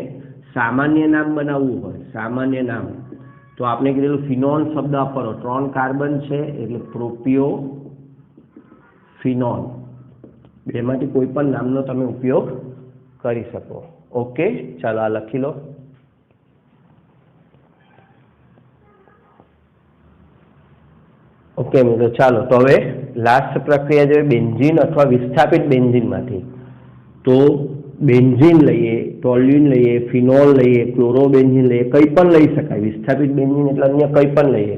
Speaker 1: સામાન્ય નામ બનાવવું હોય, સામાન્ય નામ, તો આપણે કીધેલું ફિનોન શબ્દ વાપરો, 3 કાર્બન છે એટલે પ્રોપિયો ફિનોન, બેમાંથી કોઈ પણ નામનો તમે ઉપયોગ કરી શકો. ઓકે, ચાલો આ લખી લો. ઓકે મિત્રો, ચાલો તો હવે લાસ્ટ પ્રક્રિયા જોઈએ બેન્ઝીન અથવા વિસ્થાપિત બેન્ઝીનમાંથી. તો બેન્ઝીન લઈએ, ટોલ્યુઇન લઈએ, ફિનોલ લઈએ, ક્લોરોબેન્ઝીન લઈએ, કંઈ પણ લઈ શકાય. વિસ્થાપિત બેન્ઝીન એટલે અન્ય કંઈ પણ લઈએ,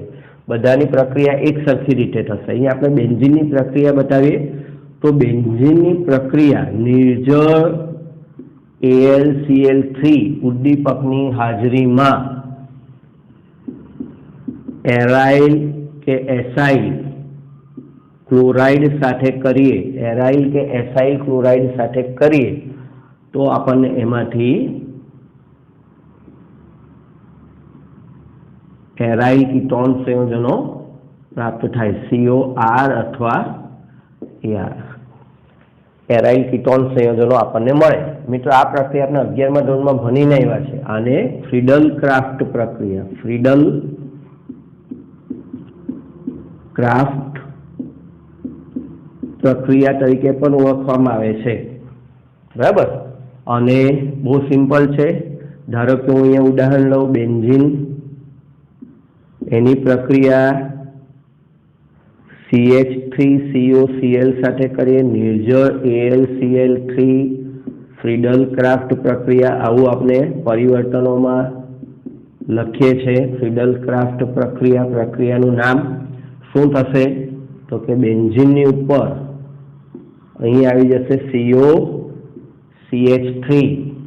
Speaker 1: બધાની પ્રક્રિયા એક સરખી રીતે થશે. અહીંયા આપણે બેન્ઝીનની પ્રક્રિયા બતાવીએ તો બેન્ઝીનની પ્રક્રિયા નિર્જળ AlCl3 ઉદ્દીપકની હાજરીમાં એરાઇલ કે એસાઇલ ક્લોરાઇડ સાથે કરીએ, એરાઇલ કે એસાઇલ ક્લોરાઇડ સાથે કરીએ તો આપણને એમાંથી એરાઇલ કીટોન સંયોજનો પ્રાપ્ત થાય, COR અથવા AR, એરાઇલ કીટોન સંયોજનો આપણને મળે. મિત્રો આ પ્રક્રિયા આપણે 11મા ધોરણમાં ભણીને આવ્યા છે. આને ફ્રીડલ ક્રાફ્ટ પ્રક્રિયા, ફ્રીડલ ક્રાફ્ટ પ્રક્રિયા તરીકે પણ ઓળખવામાં આવે છે, બરાબર. અને બહુ સિમ્પલ છે. ધારો કે હું અહીંયા ઉદાહરણ લઉં, બેન્ઝીન, એની પ્રક્રિયા CH3COCl સાથે કરીએ, નિર્જળ AlCl3 ફ્રીડલ ક્રાફ્ટ પ્રક્રિયા, આવું આપણે પરિવર્તનોમાં લખીએ છીએ. ફ્રીડલ ક્રાફ્ટ પ્રક્રિયા, પ્રક્રિયાનું નામ શું થશે તો કે બેન્ઝીનની ઉપર અહીં આવી જશે COCH3,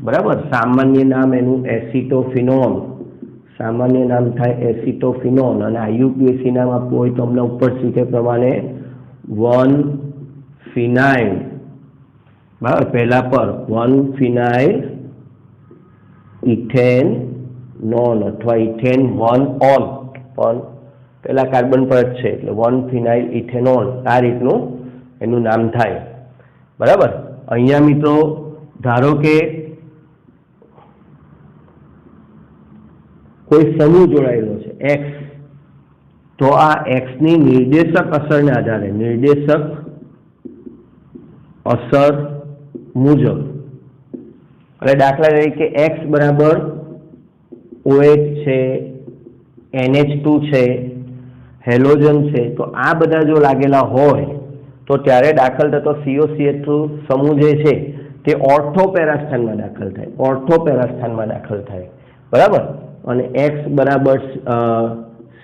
Speaker 1: બરાબર. સામાન્ય નામ એનું એસિટોફિનોલ, સામાન્ય નામ થાય એસિટોફિનોલ, અને આયુપીએસી નામ આપવું હોય તો અમને ઉપર શીખે પ્રમાણે 1 ફિનાઇલ, બરાબર, પહેલા પર 1 ફિનાઇલ ઇથેનોલ અથવા ઇથેન 1 ઓન, પણ પહેલા કાર્બન પર જ છે એટલે 1 ફિનાઇલ ઇથેનોલ, આ રીતનું એનું નામ થાય, બરાબર. અહીંયા મિત્રો ધારો કે કોઈ સમૂહ જોડાયેલો છે X, તો આ X ની નિર્દેશક અસરને આધારે, નિર્દેશક અસર મુજબ, એટલે દાખલા તરીકે X બરાબર OH છે, NH2 છે, હેલોજન છે, તો આ બધા જો લાગેલા હોય તો ત્યારે દાખલ થતો COCH2 સમૂહ જે છે તે ઓર્થોપેરા સ્થાનમાં દાખલ થાય, ઓર્થોપેરા સ્થાનમાં દાખલ થાય, બરાબર. અને X બરાબર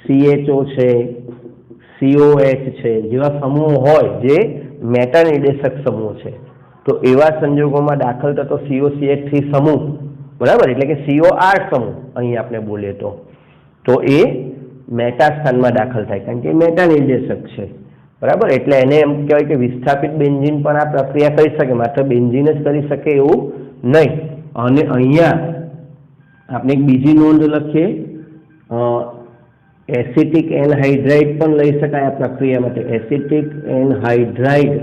Speaker 1: CHO છે, COH છે, જેવા સમૂહ હોય જે મેટા નિર્દેશક સમૂહ છે, તો એવા સંજોગોમાં દાખલ થતો COCH3 સમૂહ, બરાબર, એટલે કે COR સમૂહ અહીં આપણે બોલીએ તો એ મેટા સ્થાનમાં દાખલ થાય, કારણ કે મેટા નિર્દેશક છે, બરાબર. એટલે એને એમ કહેવાય કે વિસ્થાપિત બેન્ઝીન પણ આ પ્રક્રિયા કરી શકે, માત્ર બેન્ઝીન જ કરી શકે એવું નહીં. અને અહીંયા આપણે એક બીજી નોંધ લખીએ, એસિટિક એનહાઇડ્રાઇડ પણ લઈ શકાય આ પ્રક્રિયા માટે. એસિટિક એનહાઇડ્રાઇડ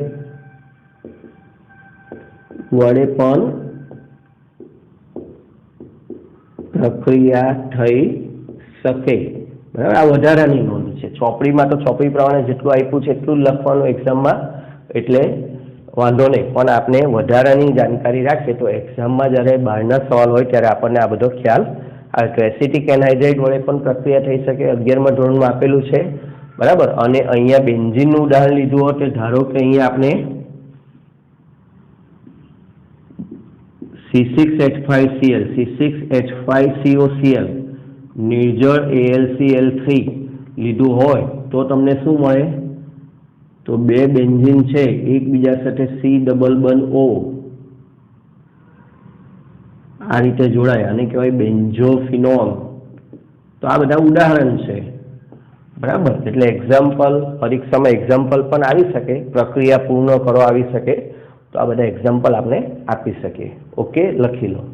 Speaker 1: વડે પણ પ્રક્રિયા થઈ શકે, બરાબર. આ વધારાની નોંધ છે. ચોપડીમાં તો ચોપડી પ્રમાણે જેટલું આપ્યું છે એટલું જ લખવાનું એક્ઝામમાં, એટલે વાંધો નહીં, પણ આપણે વધારાની જાણકારી રાખીએ તો એક્ઝામમાં જ્યારે બહારના સવાલ હોય ત્યારે આપણને આ બધો ખ્યાલ આવે. તો એસિટિક એનહાઇડ્રાઇડ વડે પણ પ્રક્રિયા થઈ શકે, 11મા ધોરણમાં આપેલું છે, બરાબર. અને અહીંયા બેન્ઝીનનું ઉદાહરણ લીધું હોય તો ધારો કે અહીંયા આપણે C6H5Cl, C6H5COCl નિર્જળ AlCl3 લીધું હોય તો તમને શું મળે તો બે બેન્ઝીન છે એકબીજા સાથે C ડબલ બંધ O આ રીતે જોડાય, આને કહેવાય બેન્ઝોફિનોલ. તો આ બધા ઉદાહરણ છે, બરાબર, એટલે એક્ઝામ્પલ પરીક્ષામાં એક્ઝામ્પલ પણ આવી શકે, પ્રક્રિયા પૂર્ણ કરો આવી શકે, તો આ બધા એક્ઝામ્પલ આપણે આપી શકીએ. ઓકે, લખી લો.